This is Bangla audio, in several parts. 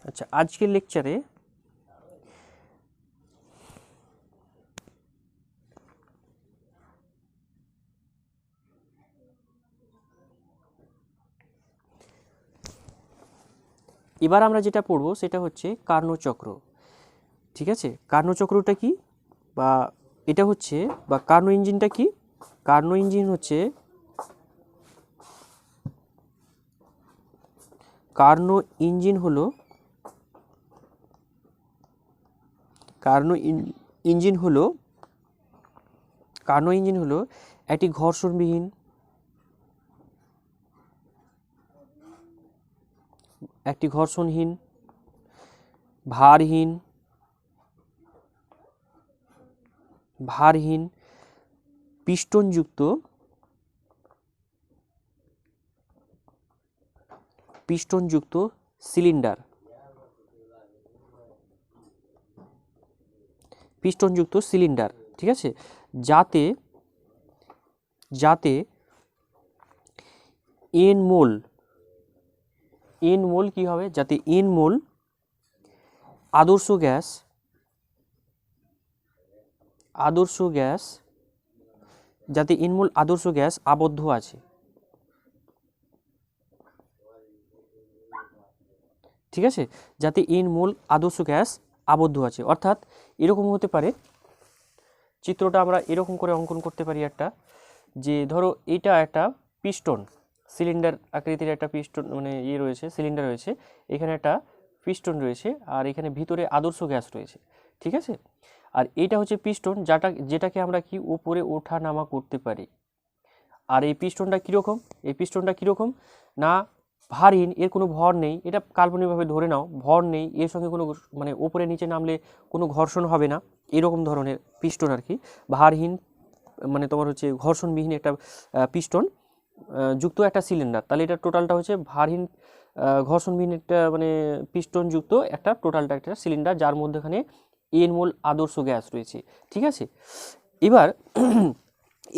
আচ্ছা, আজকের লেকচারে এবার আমরা যেটা পড়ব সেটা হচ্ছে কার্নোচক্র। ঠিক আছে, কার্নোচক্রটা কি, বা এটা হচ্ছে, বা কার্নো ইঞ্জিনটা কি? কার্নো ইঞ্জিন হচ্ছে, কার্নো ইঞ্জিন হলো, কার্নো ইঞ্জিন হলো কার্নো ইঞ্জিন হলো একটি ঘর্ষণবিহীন, একটি ঘর্ষণহীন, ভারহীন ভারহীন পিস্টনযুক্ত পিস্টনযুক্ত সিলিন্ডার, পিস্টনযুক্ত সিলিন্ডার। ঠিক আছে, যাতে যাতে এন মোল কি হবে, যাতে এন মোল আদর্শ গ্যাস যাতে এন মোল আদর্শ গ্যাস আবদ্ধ আছে। ঠিক আছে, যাতে এন মোল আদর্শ গ্যাস আবদ্ধ আছে, অর্থাৎ এরকম হতে পারে, চিত্রটা আমরা এরকম করে অঙ্কন করতে পারি একটা, যে ধরো এটা একটা পিস্টন, সিলিন্ডার আকৃতির একটা পিস্টন, মানে রয়েছে, সিলিন্ডার রয়েছে, এখানে একটা পিস্টন রয়েছে, আর এখানে ভিতরে আদর্শ গ্যাস রয়েছে। ঠিক আছে, আর এটা হচ্ছে পিস্টন, যেটাকে আমরা কি উপরে ওঠা নামা করতে পারি। আর এই পিস্টনটা কীরকম, না ভারহীন, এর কোনো ভর নেই, এটা কাল্পনিকভাবে ধরে নাও, ভর নেই, এর সঙ্গে কোনো মানে ওপরে নিচে নামলে কোনো ঘর্ষণ হবে না, এরকম ধরনের পিস্টন আর কি। ভারহীন মানে তোমার হচ্ছে ঘর্ষণবিহীন একটা পিস্টন যুক্ত একটা সিলিন্ডার, তাহলে এটা টোটালটা হচ্ছে ভারহীন ঘর্ষণবিহীন একটা মানে পিস্টন যুক্ত একটা টোটালটা একটা সিলিন্ডার, যার মধ্যেখানে এন মোল আদর্শ গ্যাস রয়েছে। ঠিক আছে, এবার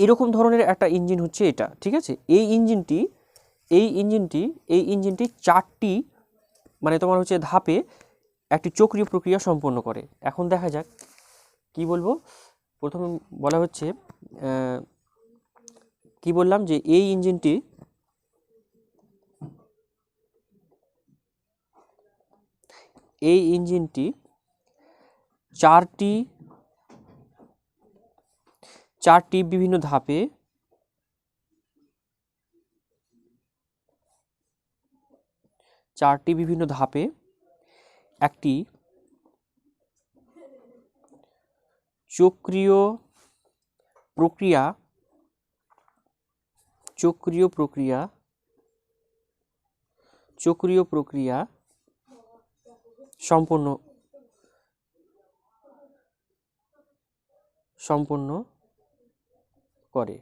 এরকম ধরনের একটা ইঞ্জিন হচ্ছে এটা। ঠিক আছে, এই ইঞ্জিনটি চারটি মানে তোমার হচ্ছে ধাপে একটি চক্রীয় প্রক্রিয়া সম্পন্ন করে। এখন দেখা যাক কি বলবো। প্রথমে বলা হচ্ছে কি বললাম, যে এই ইঞ্জিনটি চারটি বিভিন্ন ধাপে একটি চক্রীয় প্রক্রিয়া সম্পন্ন করে।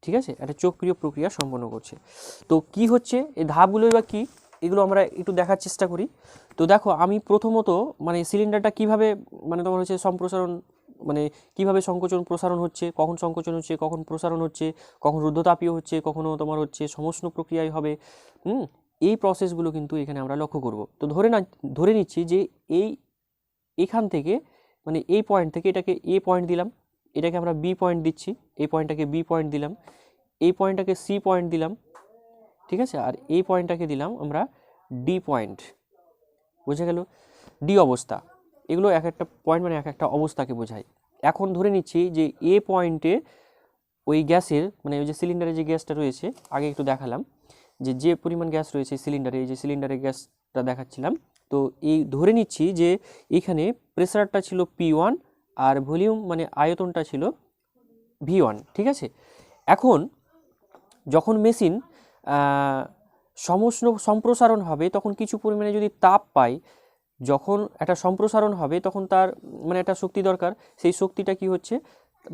ঠিক আছে, একটা চক্রীয় প্রক্রিয়া সম্পন্ন করছে। তো কি হচ্ছে এই ধাপগুলো বা কি, এগুলো আমরা একটু দেখার চেষ্টা করি। তো দেখো, আমি প্রথমত মানে সিলিন্ডারটা কিভাবে মানে তোমার হচ্ছে সম্প্রসারণ, মানে কিভাবে সংকোচন প্রসারণ হচ্ছে, কখন সংকোচন হচ্ছে, কখন প্রসারণ হচ্ছে, কখন রুদ্ধতাপীয় হচ্ছে, কখনো তোমার হচ্ছে সমষ্ণ প্রক্রিয়ায় হবে, এই প্রসেসগুলো কিন্তু এখানে আমরা লক্ষ্য করব। তো ধরে নিচ্ছি যে এখান থেকে মানে এই পয়েন্ট থেকে এটাকে এ পয়েন্ট দিলাম, এটাকে আমরা বি পয়েন্ট দিচ্ছি, এই পয়েন্টটাকে বি পয়েন্ট দিলাম, এই পয়েন্টটাকে সি পয়েন্ট দিলাম। ঠিক আছে, আর এই পয়েন্টটাকে দিলাম আমরা ডি পয়েন্ট। বোঝা গেল, ডি অবস্থা। এগুলো এক একটা পয়েন্ট মানে এক একটা অবস্থাকে বোঝায়। এখন ধরে নিচ্ছি যে এ পয়েন্টে ওই গ্যাসের মানে ওই যে সিলিন্ডারে যে গ্যাসটা রয়েছে, আগে একটু দেখালাম যে পরিমাণ গ্যাস রয়েছে সিলিন্ডারে, এই যে সিলিন্ডারে গ্যাসটা দেখাচ্ছিলাম। তো এই ধরে নিচ্ছি যে এখানে প্রেসারটা ছিল P1 আর ভলিউম মানে আয়তনটা ছিল V1। ঠিক আছে, এখন যখন মেশিন সম্প্রসারণ হবে, তখন কিছু পরিমাণে যদি তাপ পায়, যখন একটা সম্প্রসারণ হবে তখন তার মানে একটা শক্তি দরকার, সেই শক্তিটা কি হচ্ছে,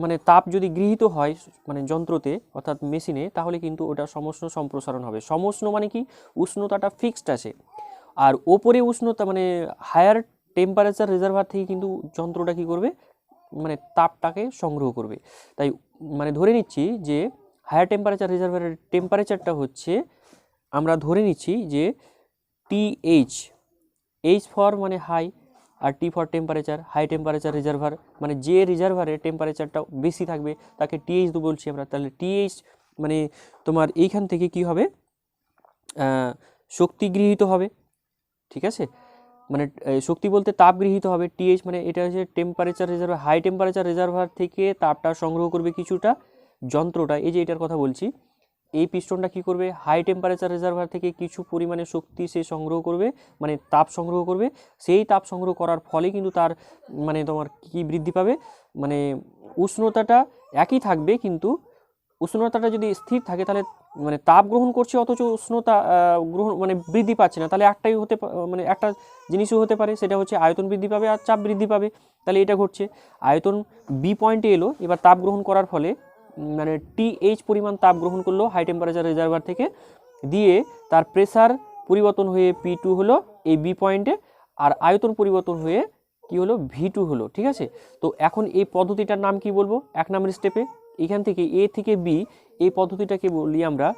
মানে তাপ যদি গৃহীত হয় মানে যন্ত্রতে অর্থাৎ মেশিনে, তাহলে কিন্তু ওটা সমষ্ণ সম্প্রসারণ হবে। সমষ্ণ মানে কি, উষ্ণতাটা ফিক্সড আছে, আর ওপরে উষ্ণতা মানে হায়ার টেম্পারেচার রিজার্ভার থেকে কিন্তু যন্ত্রটা কি করবে, মানে তাপটাকে সংগ্রহ করবে। তাই মানে ধরে নিচ্ছি যে হায়ার টেম্পারেচার রিজার্ভারের টেম্পারেচারটা হচ্ছে, আমরা ধরে নিচ্ছি যে TH এইচ ফর মানে হাই, আর T for temperature, high temperature reservoir, মানে যে রিজার্ভারের টেম্পারেচারটা বেশি থাকবে তাকে টিএইচ বলছি আমরা। তাহলে টিএইচ মানে তোমার এইখান থেকে কি হবে, শক্তি গৃহীত হবে, ঠিক আছে, মানে শক্তি বলতে তাপ গৃহীত হবে। টিএইচ মানে এটা হচ্ছে temperature reservoir, high temperature reservoir থেকে তাপটা সংগ্রহ করবে কিছুটা যন্ত্রটা, এই যে এটার কথা বলছি, এই পিস্টনটা কি করবে, হাই টেম্পারেচার রিজার্ভার থেকে কিছু পরিমাণে শক্তি সে সংগ্রহ করবে, মানে তাপ সংগ্রহ করবে। সেই তাপ সংগ্রহ করার ফলে কিন্তু তার মানে তোমার কি বৃদ্ধি পাবে, মানে উষ্ণতাটা একই থাকবে, কিন্তু উষ্ণতাটা যদি স্থির থাকে তাহলে মানে তাপ গ্রহণ করছে অথচ উষ্ণতা গ্রহণ মানে বৃদ্ধি পাচ্ছে না, তাহলে একটাই মানে একটা জিনিসও হতে পারে, সেটা হচ্ছে আয়তন বৃদ্ধি পাবে আর চাপ বৃদ্ধি পাবে। তাহলে এটা ঘটছে, আয়তন বি পয়েন্টে এলো, এবার তাপ গ্রহণ করার ফলে মানে টিএইচ পরিমাণ তাপ গ্রহণ করলো হাই টেম্পারেচার রিজার্ভার থেকে, দিয়ে তার প্রেসার পরিবর্তন হয়ে P2 হলো এই বি পয়েন্টে, আর আয়তন পরিবর্তন হয়ে কি হলো, V2 হলো, ঠিক আছে। তো এখন এই পদ্ধতিটার নাম কি বলবো, এক নম্বর স্টেপে এখান থেকে এ থেকে বি, এই পদ্ধতিটাকে বলি আমরা,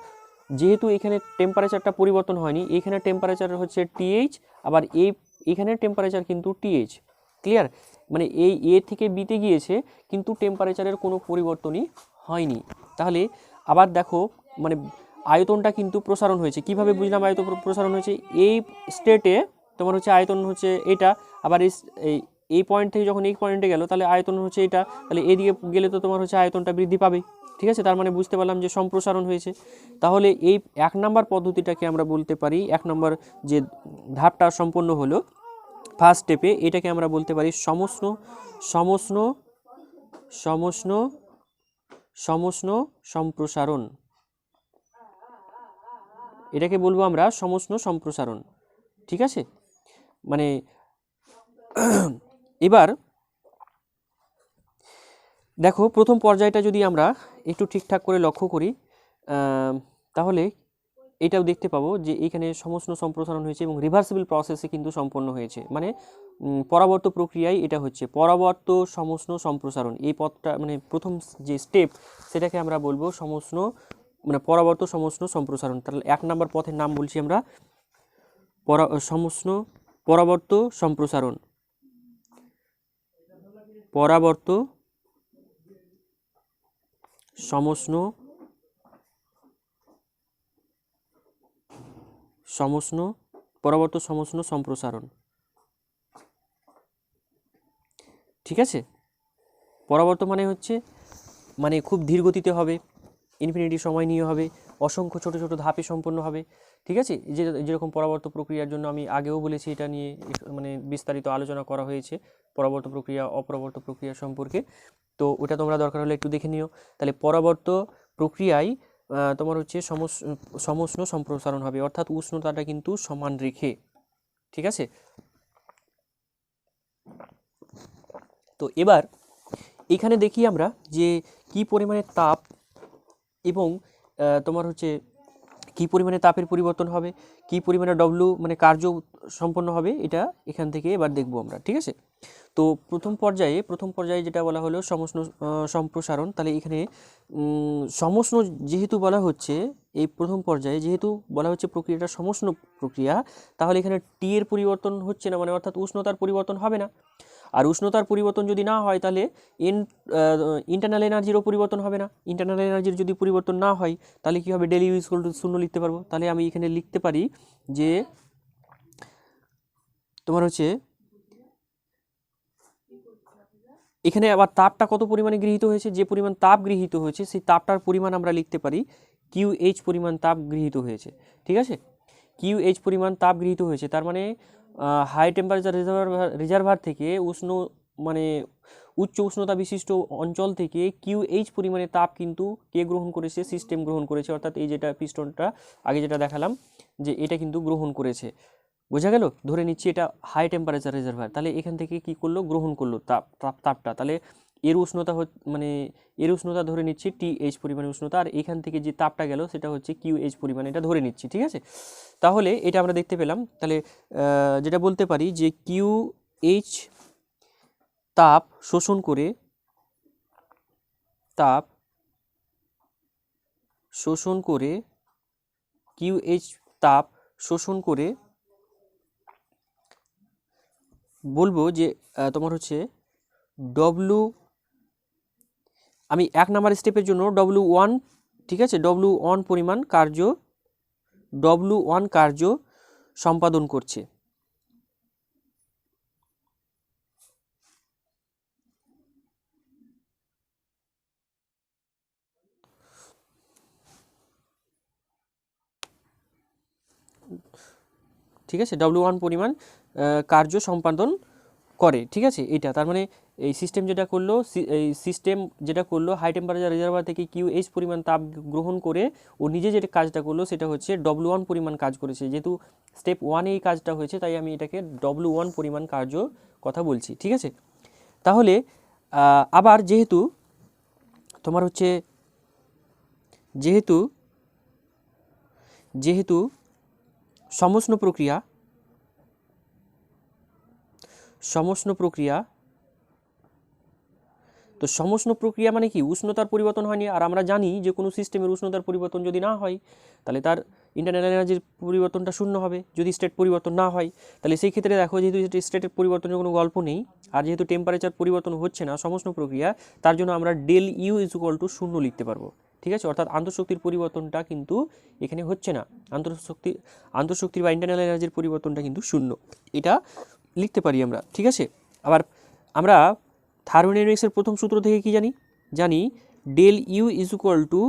যেহেতু এখানে টেম্পারেচারটা পরিবর্তন হয়নি, এখানে টেম্পারেচার হচ্ছে টিএইচ, আবার এখানে টেম্পারেচার কিন্তু টিএইচ, ক্লিয়ার, মানে এই এ থেকে বিতে গিয়েছে কিন্তু টেম্পারেচারের কোনো পরিবর্তনই হয়নি। তাহলে আবার দেখো মানে আয়তনটা কিন্তু প্রসারণ হয়েছে, কিভাবে বুঝলাম আয়তন প্রসারণ হয়েছে, এই স্টেটে তোমার হচ্ছে আয়তন হচ্ছে এটা, আবার এই পয়েন্ট থেকে যখন এই পয়েন্টে গেল তাহলে আয়তন হচ্ছে এটা, তাহলে এদিকে গেলে তো তোমার হচ্ছে আয়তনটা বৃদ্ধি পাবে, ঠিক আছে, তার মানে বুঝতে পারলাম যে সম্প্রসারণ হয়েছে। তাহলে এই এক নম্বর পদ্ধতিটাকে আমরা বলতে পারি, এক নম্বর যে ধাপটা সম্পন্ন হলো ফার্স্ট স্টেপে, এটাকে আমরা বলতে পারি সমষ্ণ সমষ্ণ সমষ্ণ সমষ্ণ সম্প্রসারণ, এটাকে বলবো আমরা সমষ্ণ সম্প্রসারণ, ঠিক আছে। মানে এবার দেখো প্রথম পর্যায়টা যদি আমরা একটু ঠিকঠাক করে লক্ষ্য করি, তাহলে এটাও দেখতে পাবো যে এখানে সমষ্ণ সম্প্রসারণ হয়েছে এবং রিভার্সিবল প্রসেসে কিন্তু সম্পন্ন হয়েছে, মানে পরাবর্ত প্রক্রিয়ায় এটা হচ্ছে পরাবর্ত সমষ্ণ সম্প্রসারণ, এই পথটা মানে প্রথম যে স্টেপ সেটাকে আমরা বলবো সমষ্ণ মানে পরাবর্ত সমষ্ণ সম্প্রসারণ। তাহলে এক নম্বর পথের নাম বলছি আমরা সমষ্ণ পরাবর্ত সম্প্রসারণ, পরাবর্ত সমষ্ণ সমষ্ণ পরাবর্ত সমষ্ণ সম্প্রসারণ, ঠিক আছে। পরাবর্ত মানে হচ্ছে মানে খুব ধীর গতিতে হবে, ইনফিনিটি সময় নিয়ে হবে, অসংখ্য ছোট ছোট ধাপে সম্পন্ন হবে, ঠিক আছে। যেরকম পরাবর্ত প্রক্রিয়ার জন্য আমি আগেও বলেছি, এটা নিয়ে মানে বিস্তারিত আলোচনা করা হয়েছে পরাবর্ত প্রক্রিয়া অপরাবর্ত প্রক্রিয়া সম্পর্কে, তো ওটা তোমরা দরকার হলে একটু দেখে নিও। তাহলে পরাবর্ত প্রক্রিয়ায় তোমার হচ্ছে সমষ্ণ সম্প্রসারণ হবে, অর্থাৎ উষ্ণতাটা কিন্তু সমান রেখে, ঠিক আছে। তো এবার এখানে দেখি আমরা যে কি পরিমাণে তাপ এবং তোমার হচ্ছে কি পরিমাণে তাপের পরিবর্তন হবে, কি পরিমাণে ডব্লু মানে কার্য সম্পন্ন হবে, এটা এখান থেকে এবার দেখব আমরা, ঠিক আছে। তো প্রথম পর্যায়ে যেটা বলা হলো সমষ্ণ সম্প্রসারণ, তাহলে এখানে সমষ্ণ যেহেতু বলা হচ্ছে, এই প্রথম পর্যায়ে যেহেতু বলা হচ্ছে প্রক্রিয়াটা সমষ্ণ প্রক্রিয়া, তাহলে এখানে টি এর পরিবর্তন হচ্ছে না, মানে অর্থাৎ উষ্ণতার পরিবর্তন হবে না। আর উষ্ণতার পরিবর্তন যদি না হয় তাহলে ইন্টারনাল এনার্জিরও পরিবর্তন হবে না। ইন্টারনাল এনার্জির যদি পরিবর্তন না হয় তাহলে কী হবে, ডেল ইউ ইকুয়াল টু 0 লিখতে পারবো। তাহলে আমি এখানে লিখতে পারি যে তোমার হচ্ছে এখানে আবার তাপটা কত পরিমাণে গৃহীত হয়েছে, যে পরিমাণ তাপ গৃহীত হয়েছে সেই তাপটার পরিমাণ আমরা লিখতে পারি QH পরিমাণ তাপ গৃহীত হয়েছে, ঠিক আছে। QH পরিমাণ তাপ গৃহীত হয়েছে, তার মানে হাই টেম্পারেচার রিজার্ভার থেকে মানে উচ্চ উষ্ণতা বিশিষ্ট অঞ্চল থেকে QH পরিমাণে তাপ কিন্তু কে গ্রহণ করেছে, সিস্টেম গ্রহণ করেছে, অর্থাৎ এই যেটা পিস্টনটা আগে যেটা দেখালাম যে এটা কিন্তু গ্রহণ করেছে, বোঝা গেল। ধরে নিচ্ছি এটা হাই টেম্পারেচার রিজার্ভার, তাহলে এখান থেকে কি করলো, গ্রহণ করলো তাপটা, তাহলে এর উষ্ণতা মানে এর উষ্ণতা ধরে নিচ্ছি TH পরিমাণে উষ্ণতা, আর এখান থেকে যে তাপটা গেল সেটা হচ্ছে QH পরিমাণে, এটা ধরে নিচ্ছি, ঠিক আছে। তাহলে এটা আমরা দেখতে পেলাম, তাহলে যেটা বলতে পারি যে QH তাপ শোষণ করে QH তাপ শোষণ করে বলবো যে তোমার হচ্ছে ডব্লু, আমি 1 নাম্বার স্টেপের জন্য W1, ঠিক আছে, W1 পরিমাণ কার্য, W1 কার্য সম্পাদন করছে। ঠিক আছে, W1 পরিমাণ কার্য সম্পাদন করে, ঠিক আছে। এটা তার মানে এই সিস্টেম যেটা করলো, এই সিস্টেম যেটা করলো হাই টেম্পারেচার রিজার্ভার থেকে QH পরিমাণ তাপ গ্রহণ করে ও নিজে যেটা কাজটা করলো সেটা হচ্ছে W1 পরিমাণ কাজ করেছে। যেহেতু স্টেপ 1-এ এই কাজটা হয়েছে তাই আমি এটাকে W1 পরিমাণ কার্য কথা বলছি, ঠিক আছে। তাহলে আবার যেহেতু তোমার হচ্ছে যেহেতু সমষ্ণ প্রক্রিয়া তো সমষ্ণ প্রক্রিয়া মানে কি, উষ্ণতার পরিবর্তন হয়নি। আর আমরা জানি যে কোনো সিস্টেমের উষ্ণতার পরিবর্তন যদি না হয় তাহলে তার ইন্টারনাল এনার্জির পরিবর্তনটা শূন্য হবে, যদি স্টেট পরিবর্তন না হয়। তাহলে সেই ক্ষেত্রে দেখো, যেহেতু স্টেটের পরিবর্তনের কোনো গল্প নেই আর যেহেতু টেম্পারেচার পরিবর্তন হচ্ছে না সমষ্ণ প্রক্রিয়া, তার জন্য আমরা del U is equal to 0 লিখতে পারবো, ঠিক আছে। অর্থাৎ আন্তঃশক্তির পরিবর্তনটা কিন্তু এখানে হচ্ছে না, আন্তঃশক্তির বা ইন্টারনাল এনার্জির পরিবর্তনটা কিন্তু 0, এটা লিখতে পারি আমরা, ঠিক আছে। আবার আমরা থার্মোডাইনামিক্সের প্রথম সূত্র থেকে কি জানি del U is equal to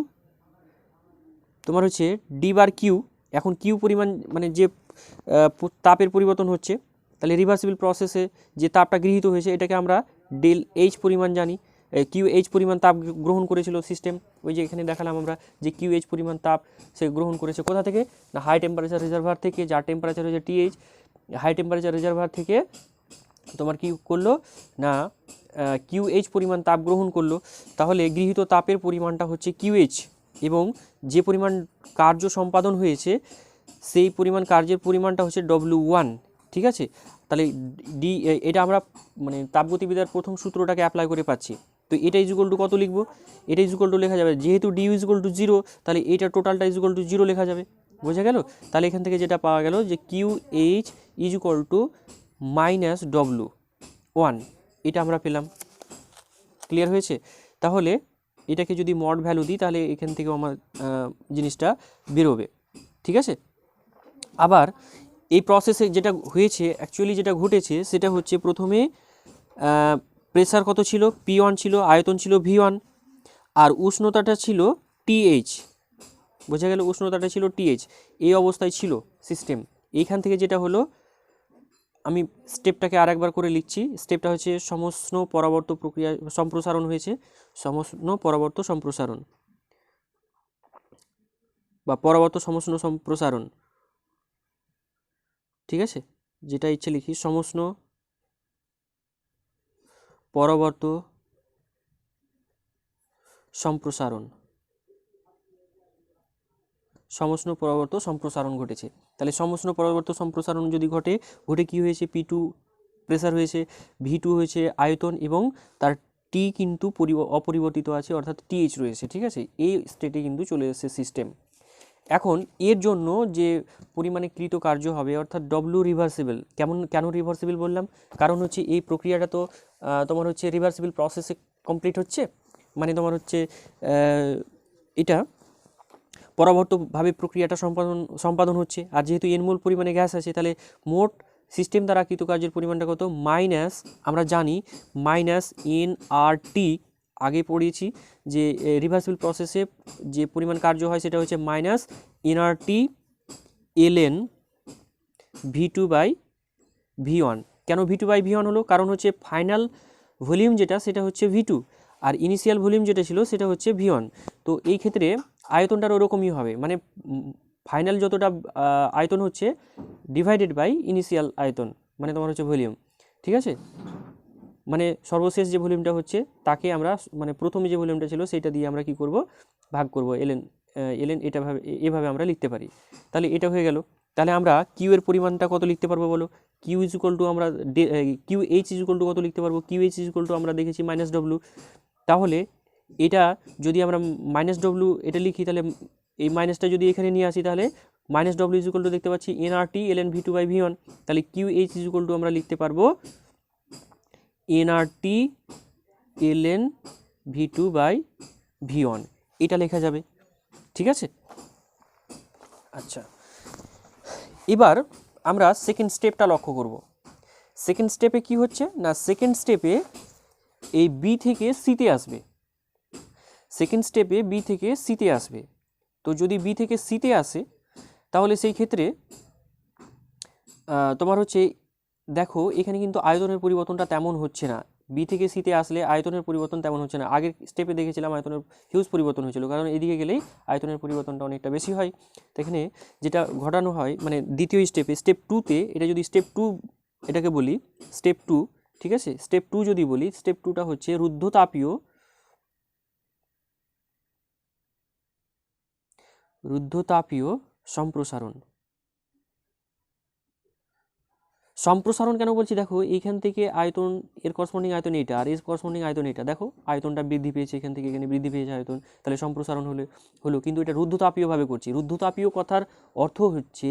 তোমার হচ্ছে ডি বার কিউ। এখন কিউ পরিমাণ মানে যে তাপের পরিবর্তন হচ্ছে, তাহলে রিভার্সিবল প্রসেসে যে তাপটা গৃহীত হয়েছে এটাকে আমরা ডেল এইচ পরিমাণ জানি। কিউ এইচ পরিমাণ তাপ গ্রহণ করেছিল সিস্টেম, ওই যে এখানে দেখালাম আমরা যে কিউ এইচ পরিমাণ তাপ সে গ্রহণ করেছে কোথা থেকে, না হাই টেম্পারেচার রিজার্ভার থেকে, যার টেম্পারেচার হচ্ছে টিএইচ। হাই টেম্পারেচার রিজার্ভার থেকে তোমার কি করলো না কিউএইচ পরিমাণ তাপ গ্রহণ করলো। তাহলে গৃহীত তাপের পরিমাণটা হচ্ছে কিউএইচ এবং যে পরিমাণ কার্য সম্পাদন হয়েছে সেই পরিমাণ কার্যের পরিমাণটা হচ্ছে W1, ঠিক আছে। তাহলে এটা আমরা মানে তাপগতিবিদ্যার প্রথম সূত্রটাকে অ্যাপ্লাই করে পাচ্ছি। তো এটা ইজুয়াল টু কত লিখবো, এটা ইজুয়াল টু লেখা যাবে, যেহেতু ডি ইজুয়াল টু 0 তাহলে এটা টোটালটা ইজুয়াল টু 0 লেখা যাবে, বোঝা গেল। তাহলে এখান থেকে যেটা পাওয়া গেল যে QH ইজুয়াল টু -W1, এটা আমরা পেলাম। ক্লিয়ার হয়েছে? তাহলে এটাকে যদি মড ভ্যালু দিই তাহলে এখান থেকেও আমার জিনিসটা বেরোবে, ঠিক আছে। আবার এই প্রসেসে যেটা হয়েছে, অ্যাকচুয়ালি যেটা ঘটেছে সেটা হচ্ছে প্রথমে প্রেসার কত ছিল, P1 ছিল, আয়তন ছিল V1 আর উষ্ণতাটা ছিল TH, বোঝা গেল, উষ্ণতাটা ছিল TH। এই অবস্থায় ছিল সিস্টেম। এইখান থেকে যেটা হলো, আমি স্টেপটাকে আরেকবার করে লিখছি। স্টেপটা হচ্ছে সমষ্ণ পরাবর্ত প্রক্রিয়া সম্প্রসারণ হয়েছে, সমষ্ণ পরাবর্ত সম্প্রসারণ বা পরাবর্ত সমষ্ণ সম্প্রসারণ, ঠিক আছে। যেটা ইচ্ছে লিখি, সমষ্ণ পরবর্ত সম্প্রসারণ, সমষ্ণ পরবর্ত সম্প্রসারণ ঘটেছে। তাহলে সমষ্ণ পরবর্ত সম্প্রসারণ যদি ঘটে কি হয়েছে, P2 প্রেসার হয়েছে, V2 হয়েছে আয়তন এবং তার T কিন্তু অপরিবর্তিত আছে, অর্থাৎ TH রয়েছে, ঠিক আছে। এই স্টেটে কিন্তু চলে এসেছে সিস্টেম। এখন এর জন্য যে পরিমাণে কৃত কার্য হবে অর্থাৎ W রিভার্সিবল। কেন রিভার্সিবল বললাম, কারণ হচ্ছে এই প্রক্রিয়াটা তো তোমার হচ্ছে রিভার্সিবল প্রসেসে কমপ্লিট হচ্ছে, মানে তোমার হচ্ছে এটা পরবর্তীভাবে প্রক্রিয়াটা সম্পাদন হচ্ছে। আর যেহেতু এনমোল পরিমাণে গ্যাস আছে তাহলে মোট সিস্টেম দ্বারা কৃতকার্যের পরিমাণটা কত, মাইনাস, আমরা জানি -NRT, আগে পড়িয়েছি যে রিভার্সিবল প্রসেসে যে পরিমাণ কার্য হয় সেটা হচ্ছে -NRT ln V2/V1। কেন V2/V1 হলো, কারণ হচ্ছে ফাইনাল ভলিউম যেটা সেটা হচ্ছে V2 আর ইনিশিয়াল ভলিউম যেটা ছিল সেটা হচ্ছে V1। তো এই ক্ষেত্রে আয়তনটার ওরকমই হবে, মানে ফাইনাল যতটা আয়তন হচ্ছে ডিভাইডেড বাই ইনিশিয়াল আয়তন, মানে তোমার হচ্ছে ভলিউম, ঠিক আছে। মানে সর্বশেষ যে ভলিউমটা হচ্ছে তাকে আমরা মানে প্রথমে যে ভলিউমটা ছিল সেটা দিয়ে আমরা কি করব, ভাগ করব, এলএন এভাবে আমরা লিখতে পারি। তাহলে এটা হয়ে গেল। তাহলে আমরা কিউ এর পরিমাণটা কত লিখতে পারবো বলো, কিউ ইজ ইকুয়াল টু আমরা QH ইজ ইকুয়াল টু কত লিখতে পারবো, QH ইজ ইকুয়াল টু আমরা দেখেছি -W। তাহলে এটা যদি আমরা -W এটা লিখি তাহলে এই মাইনাসটা যদি এখানে নিয়ে আসি তাহলে minus W is equal to দেখতে পাচ্ছি NRT LN V two by V one, তাহলে Q H is equal to আমরা লিখতে পারবো NRT LN V two by V one, এটা লেখা যাবে। ঠিক আছে, আচ্ছা এবার আমরা সেকেন্ড স্টেপটা লক্ষ্য করব। সেকেন্ড স্টেপে কি হচ্ছে না, সেকেন্ড স্টেপে এই বি থেকে সিতে আসবে, সেকেন্ড স্টেপে বি থেকে সিতে আসবে। তো যদি বি থেকে সিতে আসে তাহলে সেই ক্ষেত্রে তোমার হচ্ছে দেখো এখানে কিন্তু আয়তনের পরিবর্তনটা তেমন হচ্ছে না, বি থেকে সিতে আসলে আয়তনের পরিবর্তন তেমন হচ্ছে না। আগের স্টেপে দেখেছিলাম আয়তনের হিউজ পরিবর্তন হয়েছিল, কারণ এদিকে গেলেই আয়তনের পরিবর্তনটা অনেকটা বেশি হয়। তো এখানে যেটা ঘটানো হয় মানে দ্বিতীয় স্টেপে, স্টেপ টুতে, এটা যদি স্টেপ টু এটাকে বলি স্টেপ টু, ঠিক আছে, স্টেপ টু যদি বলি, স্টেপ টুটা হচ্ছে রুদ্ধতাপীয় সম্প্রসারণ। সম্প্রসারণ কেন বলছি, দেখো এইখান থেকে আয়তন, এর করসপন্ডিং আয়তন এইটা আর এর করসপন্ডিং আয়তন এটা, দেখো আয়তনটা বৃদ্ধি পেয়েছে, এখান থেকে এখানে বৃদ্ধি পেয়েছে আয়তন, তাহলে সম্প্রসারণ হলো। কিন্তু এটা রুদ্ধতাপীয়ভাবে করছি। রুদ্ধতাপীয় কথার অর্থ হচ্ছে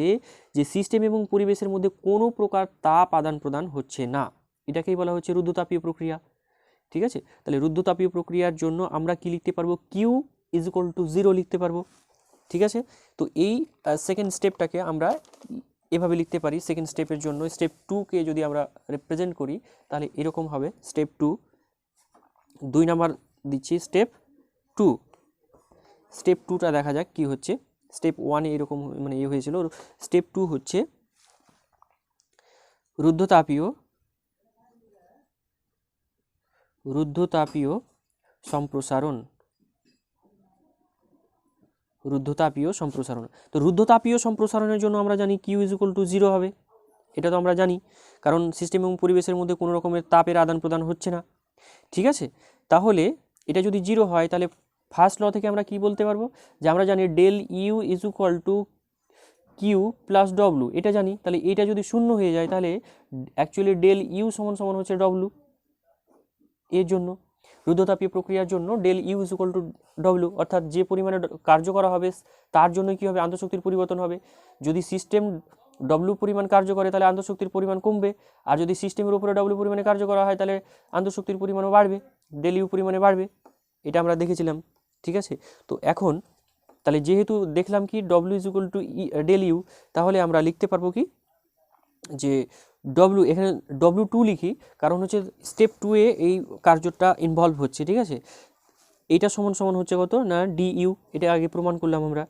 যে সিস্টেম এবং পরিবেশের মধ্যে কোনো প্রকার তাপ আদান প্রদান হচ্ছে না, এটাকেই বলা হচ্ছে রুদ্ধতাপীয় প্রক্রিয়া। ঠিক আছে, তাহলে রুদ্ধতাপীয় প্রক্রিয়ার জন্য আমরা কি লিখতে পারবো, কিউ ইজ ইকুয়াল টু 0 লিখতে পারবো। ঠিক আছে, তো এই সেকেন্ড স্টেপটাকে আমরা এভাবে লিখতে পারি। সেকেন্ড স্টেপের জন্য স্টেপ টুকে যদি আমরা রিপ্রেজেন্ট করি তাহলে এরকম হবে স্টেপ টু, 2 নাম্বার দিচ্ছি স্টেপ টু। স্টেপ টুটা দেখা যাক কি হচ্ছে। স্টেপ ওয়ানে এরকম মানে হয়েছিল, স্টেপ টু হচ্ছে রুদ্ধতাপীয় সম্প্রসারণ। রুদ্ধতাপীয় সম্প্রসারণ, তো রুদ্ধতাপীয় সম্প্রসারণের জন্য আমরা জানি কিউ ইজ ইকুয়াল টু 0 হবে, এটা তো আমরা জানি, কারণ সিস্টেম এবং পরিবেশের মধ্যে কোনো রকমের তাপের আদান প্রদান হচ্ছে না। ঠিক আছে, তাহলে এটা যদি 0 হয় তাহলে ফার্স্ট ল থেকে আমরা কি বলতে পারবো, যে আমরা জানি del U is equal to Q plus W, এটা জানি। তাহলে এটা যদি 0 হয়ে যায় তাহলে অ্যাকচুয়ালি ডেল ইউ সমান সমান হচ্ছে ডব্লু। এর জন্য রুদ্ধতাপীয় প্রক্রিয়ার জন্য del U is equal to W, অর্থাৎ যে পরিমাণে কার্য করা হবে তার জন্য কি হবে, আন্তঃশক্তির পরিবর্তন হবে। যদি সিস্টেম ডব্লু পরিমাণ কার্য করে তাহলে আন্তঃশক্তির পরিমাণ কমবে, আর যদি সিস্টেমের উপরে ডব্লু পরিমাণে কার্য করা হয় তাহলে আন্তঃশক্তির পরিমাণও বাড়বে, ডেল ইউ পরিমাণে বাড়বে, এটা আমরা দেখেছিলাম। ঠিক আছে, তো এখন তাহলে যেহেতু দেখলাম কি W is equal to del U, তাহলে আমরা লিখতে পারবো কি যে ডব্লু, এখানে W2 লিখি কারণ হচ্ছে স্টেপ 2 এ এই কার্যটা ইনভলভ হচ্ছে। ঠিক আছে, এইটা সমান সমান হচ্ছে কত না DU, এটা আগে প্রমাণ করলাম আমরা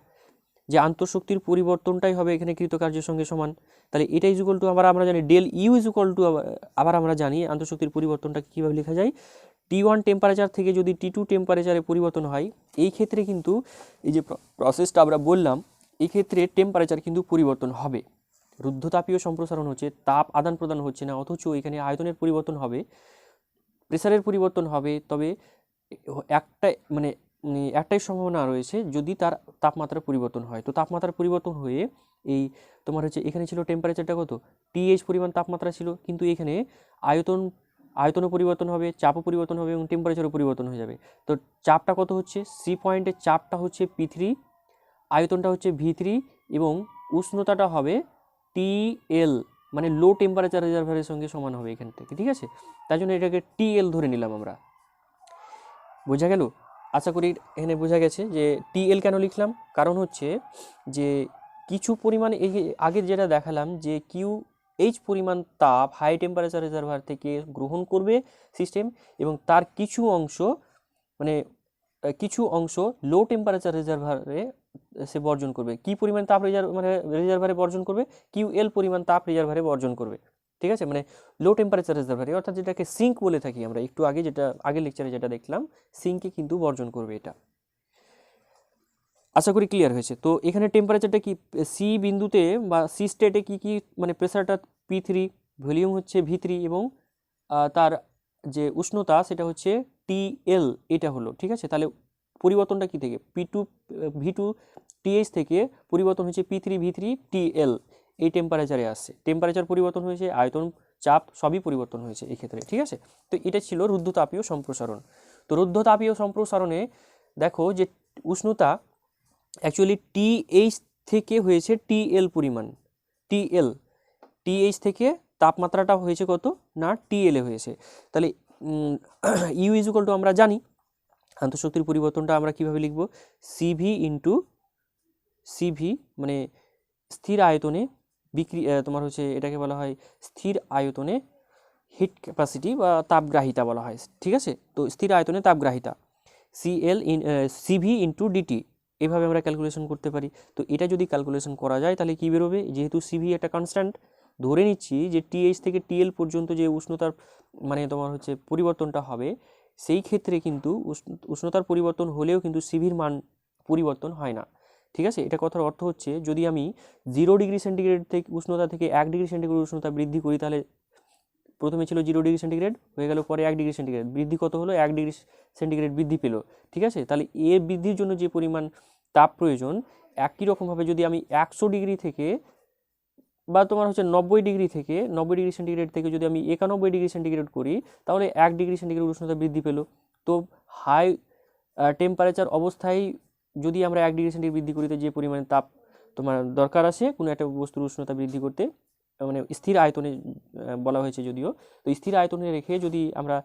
যে আন্তঃশক্তির পরিবর্তনটাই হবে এখানে কৃতকার্যের সঙ্গে সমান। তাহলে এটা ইজ ইকুয়াল টু আবার আমরা জানি del U is equal to, আবার আমরা জানি আন্তঃশক্তির পরিবর্তনটা কীভাবে লেখা যায়, T1 টেম্পারেচার থেকে যদি T2 টেম্পারেচারে পরিবর্তন হয়, এই ক্ষেত্রে কিন্তু এই যে প্রসেসটা আমরা বললাম, এই ক্ষেত্রে টেম্পারেচার কিন্তু পরিবর্তন হবে। রুদ্ধতাপীয় সম্প্রসারণ হচ্ছে তাপ আদান প্রদান হচ্ছে না, অথচ এখানে আয়তনের পরিবর্তন হবে, প্রেসারের পরিবর্তন হবে, তবে একটাই সম্ভাবনা রয়েছে, যদি তার তাপমাত্রার পরিবর্তন হয়। তো তাপমাত্রার পরিবর্তন হয়ে এই তোমার হচ্ছে এখানে ছিল টেম্পারেচারটা কত TH পরিমাণ তাপমাত্রা ছিল, কিন্তু এখানে আয়তনও পরিবর্তন হবে, চাপও পরিবর্তন হবে এবং টেম্পারেচারও পরিবর্তন হয়ে যাবে। তো চাপটা কত হচ্ছে, সি পয়েন্টের চাপটা হচ্ছে P3, আয়তনটা হচ্ছে V3 এবং উষ্ণতাটা হবে TL, মানে লো টেম্পারেচার রিজার্ভারের সঙ্গে সমান হবে এখান থেকে। ঠিক আছে, তাই জন্য এটাকে TL ধরে নিলাম আমরা। বোঝা গেল? আশা করি এখানে বোঝা গেছে যে TL কেন লিখলাম, কারণ হচ্ছে যে কিছু পরিমাণ এই আগে যেটা দেখালাম যে QH পরিমাণ তাপ হাই টেম্পারেচার রিজার্ভার থেকে গ্রহণ করবে সিস্টেম, এবং তার কিছু অংশ লো টেম্পারেচার রিজার্ভারে সে বর্জন করবে। কি পরিমাণ তাপ রিজার্ভারে বর্জন করবে, QL পরিমাণ তাপ রিজার্ভারে বর্জন করবে। ঠিক আছে, মানে লো টেম্পারেচার রিজার্ভারে, অর্থাৎ যেটাকে সিঙ্ক বলে থাকি আমরা, একটু আগে যেটা আগের লেকচারে যেটা দেখলাম, সিঙ্কে কিন্তু বর্জন করবে এটা। আশা করি ক্লিয়ার হয়েছে। তো এখানে টেম্পারেচারটা কি, সি বিন্দুতে বা সি স্টেটে কি কি মানে প্রেসারটা P3, ভলিউম হচ্ছে V3 এবং তার যে উষ্ণতা সেটা হচ্ছে TL, এটা হলো। ঠিক আছে, তাহলে পরিবর্তনটা কি থেকে V2 TH থেকে পরিবর্তন হচ্ছে P3 V3 TL, এই টেম্পারেচারে আসছে। টেম্পারেচার পরিবর্তন হয়েছে, আয়তন চাপ সবই পরিবর্তন হয়েছে এই ক্ষেত্রে। ঠিক আছে, তো এটা ছিল রুদ্ধতাপীয় সম্প্রসারণ। তো রুদ্ধতাপীয় সম্প্রসারণে দেখো যে উষ্ণতা অ্যাকচুয়ালি TH থেকে হয়েছে টিএল পরিমাণ, টিএল, টিএইচ থেকে তাপমাত্রাটা হয়েছে কত না টিএলে হয়েছে। তাহলে ইউ ইজ ইকুয়াল টু আমরা জানি আন্তঃশক্তির পরিবর্তনটা আমরা কিভাবে লিখব, সিভি ইন্টু সিভি মানে স্থির আয়তনে তোমার হচ্ছে এটাকে বলা হয় স্থির আয়তনে হিট ক্যাপাসিটি বা তাপগ্রাহিতা বলা হয়, ঠিক আছে। তো স্থির আয়তনে তাপগ্রাহিতা সিভি ইন্টু ডিটি, এভাবে আমরা ক্যালকুলেশন করতে পারি। তো এটা যদি ক্যালকুলেশন করা যায় তাহলে কী বেরোবে, যেহেতু সিভি একটা কনস্ট্যান্ট, ধরে নিচ্ছি যে টিএইচ থেকে টিএল পর্যন্ত যে উষ্ণতার মানে তোমার হচ্ছে পরিবর্তনটা হবে, সেই ক্ষেত্রে কিন্তু উষ্ণতার পরিবর্তন হলেও কিন্তু সিভির মান পরিবর্তন হয় না, ঠিক আছে। এটা কথার অর্থ হচ্ছে যদি আমি 0 ডিগ্রি সেন্টিগ্রেড থেকে উষ্ণতা থেকে 1 ডিগ্রি সেন্টিগ্রেড উষ্ণতা বৃদ্ধি করি, তাহলে প্রথমে ছিল 0 ডিগ্রি সেন্টিগ্রেড, হয়ে গেল পরে 1 ডিগ্রি সেন্টিগ্রেড, বৃদ্ধি কত হলো 1 ডিগ্রি সেন্টিগ্রেড বৃদ্ধি পেল, ঠিক আছে। তাহলে এর বৃদ্ধির জন্য যে পরিমাণ তাপ প্রয়োজন, একই রকমভাবে যদি আমি 100 ডিগ্রি থেকে বা তোমার হচ্ছে 90 ডিগ্রি থেকে 90 ডিগ্রি সেন্টিগ্রেড থেকে যদি আমি 91 ডিগ্রি সেন্টিগ্রেড করি, তাহলে 1 ডিগ্রি সেন্টিগ্রেড উষ্ণতা বৃদ্ধি পেল। তো হাই টেম্পারেচার অবস্থায় যদি আমরা 1 ডিগ্রি সেন্টিগ্রেড বৃদ্ধি করি, তো যে পরিমাণে তাপ তোমার দরকার আছে কোনো একটা বস্তুর উষ্ণতা বৃদ্ধি করতে, মানে স্থির আয়তনে বলা হয়েছে যদিও, তো স্থির আয়তনে রেখে যদি আমরা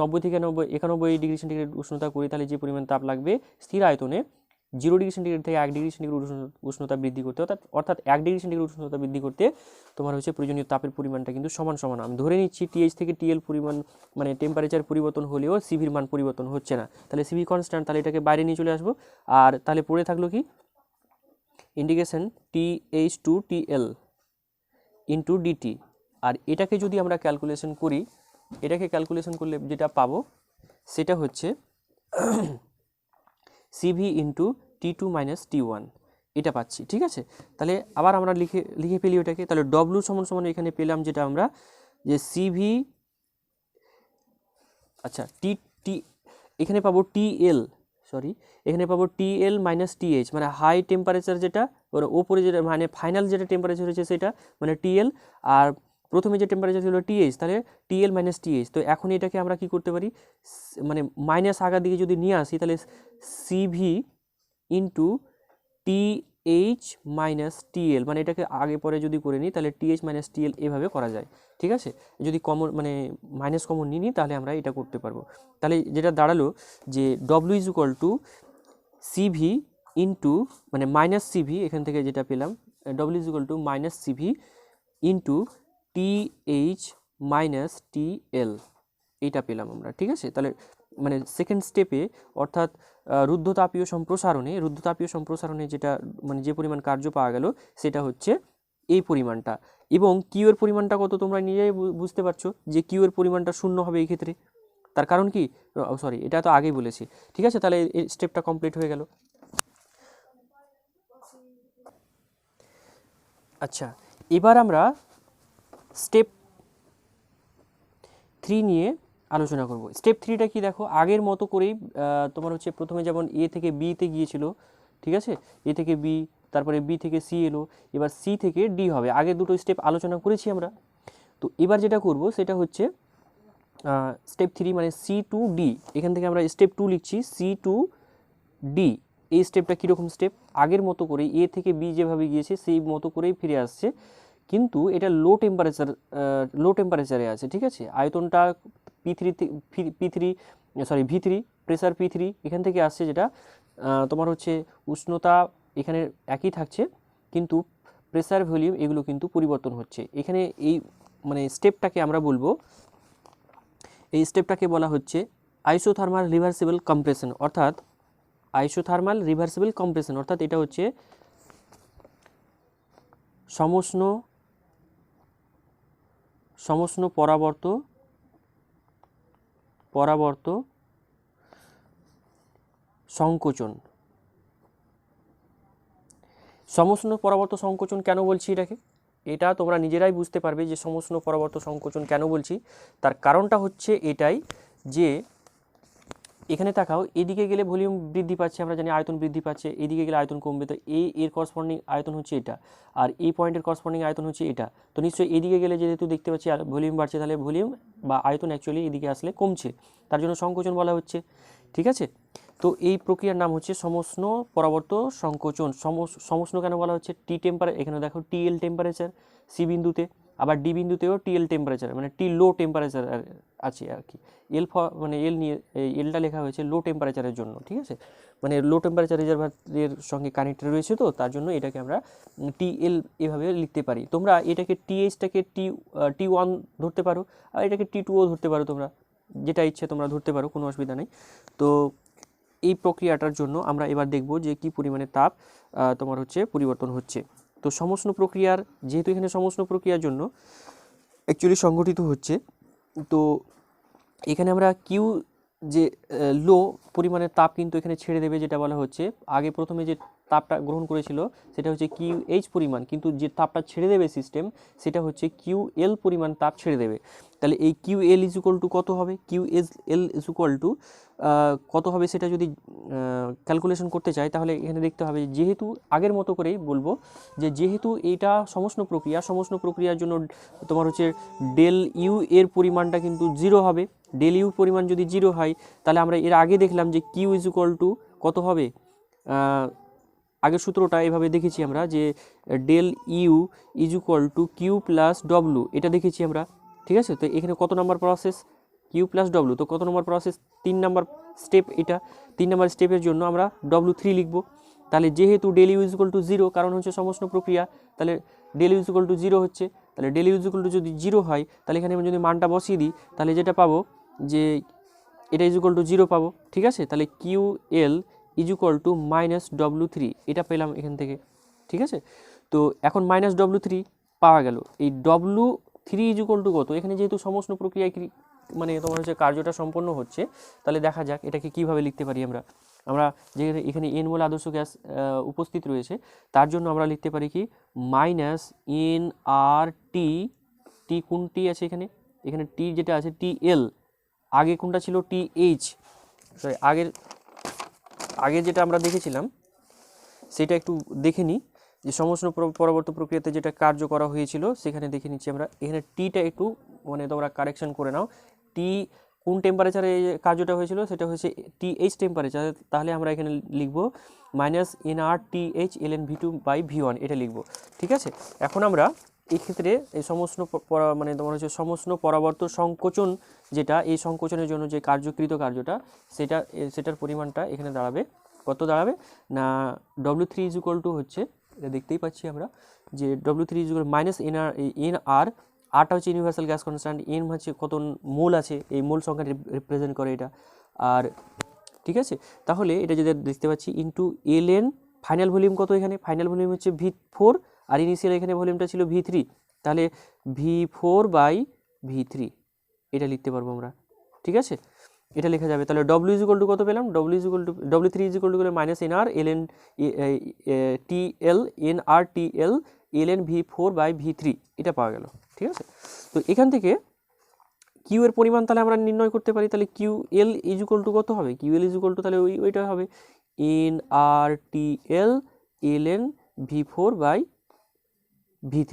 90 থেকে 91 ডিগ্রি সেন্টিগ্রেড উষ্ণতা করি, তাহলে যে পরিমাণ তাপ লাগবে স্থির আয়তনে 0 ডিগ্রি সেন্টিগ্রেড থেকে 1 ডিগ্রি সেন্টিগ্রেড উষ্ণতা বৃদ্ধি করতে, অর্থাৎ 1 ডিগ্রি সেন্টিগ্রেড উষ্ণতা বৃদ্ধি করতে তোমার হচ্ছে প্রয়োজনীয় তাপের পরিমাণটা কিন্তু সমান সমান। আমি ধরে নিচ্ছি টিএইচ থেকে টিএল পরিমাণ মানে টেম্পারেচার পরিবর্তন হলেও সিভির মান পরিবর্তন হচ্ছে না, তাহলে সিভি কনস্ট্যান্ট, তাহলে এটাকে বাইরে নিয়ে চলে আসবো। আর তাহলে পড়ে থাকলো কি integration TH two TL into DT. আর এটাকে যদি আমরা ক্যালকুলেশন করি, এটাকে ক্যালকুলেশন করলে যেটা পাবো সেটা হচ্ছে CV into T2 minus T1, এটা পাচ্ছি, ঠিক আছে। তাহলে আবার আমরা লিখে ফেলি ওটাকে, তাহলে ডব্লু সমান সমান এখানে পেলাম যেটা আমরা যে সিভি, আচ্ছা টি এখানে পাবো টিএল, সরি এখানে পাবো টিএল মাইনাস টিএইচ, মানে হাই টেম্পারেচার যেটা ওর ওপরে যেটা মানে ফাইনাল যেটা টেম্পারেচার হচ্ছে সেটা মানে টিএল, আর প্রথমে যে টেম্পারেচার ছিল টিএইচ, তাহলে টিএল মাইনাস টিএইচ। তো এখন এটাকে আমরা কি করতে পারি, মানে মাইনাস আগার দিকে যদি নিয়ে আসি, তাহলে CV into TH minus TL, মানে এটাকে আগে পরে যদি করে নিই তাহলে টিএইচ মাইনাস টিএল এভাবে করা যায়, ঠিক আছে। যদি কমন মানে মাইনাস কমন নিই তাহলে আমরা এটা করতে পারবো। তাহলে যেটা দাঁড়ালো যে W is equal to CV into মানে মাইনাস সিভি, এখান থেকে যেটা পেলাম W is equal to minus CV into TH minus TL, এইটা পেলাম আমরা, ঠিক আছে। তাহলে মানে সেকেন্ড স্টেপে অর্থাৎ রুদ্ধতাপীয় সম্প্রসারণে যেটা মানে যে পরিমাণ কার্য পাওয়া গেল সেটা হচ্ছে এই পরিমাণটা, এবং কিউ এর পরিমাণটা কত তোমরা নিজেই বুঝতে পারছো যে কিউ এর পরিমাণটা 0 হবে এই ক্ষেত্রে। তার কারণ কি, সরি এটা তো আগেই বলেছি, ঠিক আছে। তাহলে এই স্টেপটা কমপ্লিট হয়ে গেল। আচ্ছা, এবার আমরা স্টেপ 3 নিয়ে আলোচনা করব। স্টেপ 3টা কি দেখো, আগের মতো করেই তোমার হচ্ছে প্রথমে যেমন এ থেকে বিতে গিয়েছিল, ঠিক আছে, এ থেকে বি, তারপরে বি থেকে সি এলো, এবার সি থেকে ডি হবে। আগে দুটো স্টেপ আলোচনা করেছি আমরা। তো এবার যেটা করব সেটা হচ্ছে স্টেপ 3 মানে সি টু ডি, এখান থেকে আমরা স্টেপ 2 লিখছি সি টু ডি। এই স্টেপটা কীরকম স্টেপ, আগের মতো করে এ থেকে বি যেভাবে গিয়েছে সেই মতো করেই ফিরে আসছে, কিন্তু এটা লো টেম্পারেচারে আছে, ঠিক আছে। আয়তনটা ভি3, প্রেসার P3 এখান থেকে আসছে, যেটা তোমার হচ্ছে উষ্ণতা এখানে একই থাকছে, কিন্তু প্রেসার ভলিউম এগুলো কিন্তু পরিবর্তন হচ্ছে। এখানে এই মানে স্টেপটাকে আমরা বলবো, এই স্টেপটাকে বলা হচ্ছে আইসোথার্মাল রিভার্সিবল কম্প্রেশন, অর্থাৎ এটা হচ্ছে সমষ্ণ পরাবর্ত সংকোচন। সমষ্ণ পরাবর্ত সংকোচন কেন বলছি এটাকে, এটা তোমরা নিজেরাই বুঝতে পারবে যে সমষ্ণ পরাবর্ত সংকোচন কেন বলছি। তার কারণটা হচ্ছে এটাই যে এখানে তাকাও, এদিকে গেলে ভলিউম বৃদ্ধি পাচ্ছে, আমরা জানি আয়তন বৃদ্ধি পাচ্ছে, এদিকে গেলে আয়তন কমবে, তো এর করসপন্ডিং আয়তন হচ্ছে এটা, আর এই পয়েন্টের করসপন্ডিং আয়তন হচ্ছে এটা। তো নিশ্চয়ই এদিকে গেলে যেহেতু দেখতে পাচ্ছি ভলিউম বাড়ছে, তাহলে ভলিউম বা আয়তন অ্যাকচুয়ালি এদিকে আসলে কমছে, তার জন্য সংকোচন বলা হচ্ছে, ঠিক আছে। তো এই প্রক্রিয়ার নাম হচ্ছে সমষ্ণ পরাবর্ত সংকোচন। সমষ্ণ কেন বলা হচ্ছে? টি টেম্পারেচার, এখানে দেখো টিএল টেম্পারেচার সি বিন্দুতে, আবার ডি বিন্দুতেও টিএল টেম্পারেচার মানে টি লো টেম্পারেচার আছে আর কি। মানে এল নিয়ে এলটা লেখা হয়েছে লো টেম্পারেচারের জন্য, ঠিক আছে, মানে লো টেম্পারেচার রিজার্ভারের সঙ্গে কানেক্টেড রয়েছে, তো তার জন্য এটাকে আমরা টিএল এভাবে লিখতে পারি। তোমরা এটাকে টিএইচটাকে টি1 ধরতে পারো, আর এটাকে টি2ও ধরতে পারো, তোমরা যেটা ইচ্ছে তোমরা ধরতে পারো, কোনো অসুবিধা নেই। তো এই প্রক্রিয়াটার জন্য আমরা এবার দেখব যে কি পরিমাণে তাপ তোমার হচ্ছে পরিবর্তন হচ্ছে। তো সমষ্ণ প্রক্রিয়ার, যেহেতু এখানে সমষ্ণ প্রক্রিয়ার জন্য অ্যাকচুয়ালি সংঘটিত হচ্ছে, তো এখানে আমরা কিউ যে লো পরিমাণের তাপ কিন্তু এখানে ছেড়ে দেবে, যেটা বলা হচ্ছে আগে প্রথমে যে তাপটা গ্রহণ করেছিল সেটা হচ্ছে কিউ এইচ পরিমাণ, কিন্তু যে তাপটা ছেড়ে দেবে সিস্টেম সেটা হচ্ছে কিউ এল পরিমাণ তাপ ছেড়ে দেবে। তাহলে এই Q L is equal to কত হবে? Q L is equal to কত হবে সেটা যদি ক্যালকুলেশন করতে চাই তাহলে এখানে দেখতে হবে, যেহেতু আগের মতো করেই বলবো যে যেহেতু এটা সমষ্ণ প্রক্রিয়ার জন্য তোমার হচ্ছে ডেল ইউ এর পরিমাণটা কিন্তু জিরো হবে। ডেল ইউ পরিমাণ যদি জিরো হয় তাহলে আমরা এর আগে দেখলাম যে কিউ ইজ ইকুয়াল টু কত হবে, আগের সূত্রটা এভাবে দেখেছি আমরা যে del U is equal to Q plus W, এটা দেখেছি আমরা, ঠিক আছে। তো এখানে কত number process? Q plus W, তো কত নম্বর প্রসেস? 3 number step. এটা 3 নাম্বার স্টেপের জন্য আমরা W3 লিখব। তাহলে যেহেতু del U is equal to zero, কারণ হচ্ছে সমষ্ণ প্রক্রিয়া, তাহলে del U is equal to zero হচ্ছে, তাহলে del U is equal to যদি জিরো হয় তাহলে এখানে আমি যদি মানটা বসিয়ে দিই তাহলে যেটা পাবো যে এটা ইজ ইকুয়াল টু জিরো পাবো, ঠিক আছে। তাহলে Q L is equal to -W3, এটা পেলাম এখান থেকে, ঠিক আছে। তো এখন -W3 পাওয়া গেল। এই W3 ইজ ইকুয়াল টু কত? এখানে যেহেতু সমষ্ণ প্রক্রিয়ায় মানে তোমার হচ্ছে কার্যটা সম্পন্ন হচ্ছে, তাহলে দেখা যাক এটাকে কিভাবে লিখতে পারি আমরা যে এখানে এন মোল আদর্শ গ্যাস উপস্থিত রয়েছে, তার জন্য আমরা লিখতে পারি কি -NRT, টি কোন টি আছে এখানে টি যেটা আছে TL, আগে কোনটা ছিল TH, সরি আগে যেটা আমরা দেখেছিলাম সেটা একটু দেখে নিই, যে সমষ্ণ পরবর্তী প্রক্রিয়াতে যেটা কার্য করা হয়েছিল সেখানে দেখে নিচ্ছি আমরা। এখানে টিটা একটু মানে তোমরা কারেকশন করে নাও, টি কোন টেম্পারেচারে কার্যটা হয়েছিল সেটা হচ্ছে TH টেম্পারেচার, তাহলে আমরা এখানে লিখব -NRTH ln V2/V1, এটা লিখব, ঠিক আছে। এখন আমরা এই ক্ষেত্রে এই সমষ্ণ মানে তোমার হচ্ছে সমষ্ণ পরাবর্ত সংকোচন, যেটা এই সংকোচনের জন্য যে কার্যকৃত কার্যটা সেটার পরিমাণটা এখানে দাঁড়াবে, কত দাঁড়াবে না W3 ইজ ইকুয়াল টু হচ্ছে, এটা দেখতেই পাচ্ছি আমরা যে W3 ইজ ইকুয়াল -NR, আরটা হচ্ছে ইউনিভার্সাল গ্যাস কনস্ট্যান্ট, এন হচ্ছে কত মোল আছে, এই মোল সংখ্যা রিপ্রেজেন্ট করে এটা, আর ঠিক আছে। তাহলে এটা যদি দেখতে পাচ্ছি ইন্টু ln ফাইনাল ভলিউম কত, এখানে ফাইনাল ভলিউম হচ্ছে V4, আর ইনিশিয়াল এখানে ভলিউমটা ছিল V3, তাহলে V4/V3 এটা লিখতে পারবো আমরা, ঠিক আছে, এটা লেখা যাবে। তাহলে W ইজ ইকুয়াল টু কত পেলাম? W3 is equal two -NR ln TL NRTL ln V4/V3, এটা পাওয়া গেল, ঠিক আছে। তো এখান থেকে কিউ এর পরিমাণ তাহলে আমরা নির্ণয় করতে পারি, তাহলে Q L is equal to কত হবে? Q L is equal to তাহলে ওইটা হবে NRTL ln V4/V3,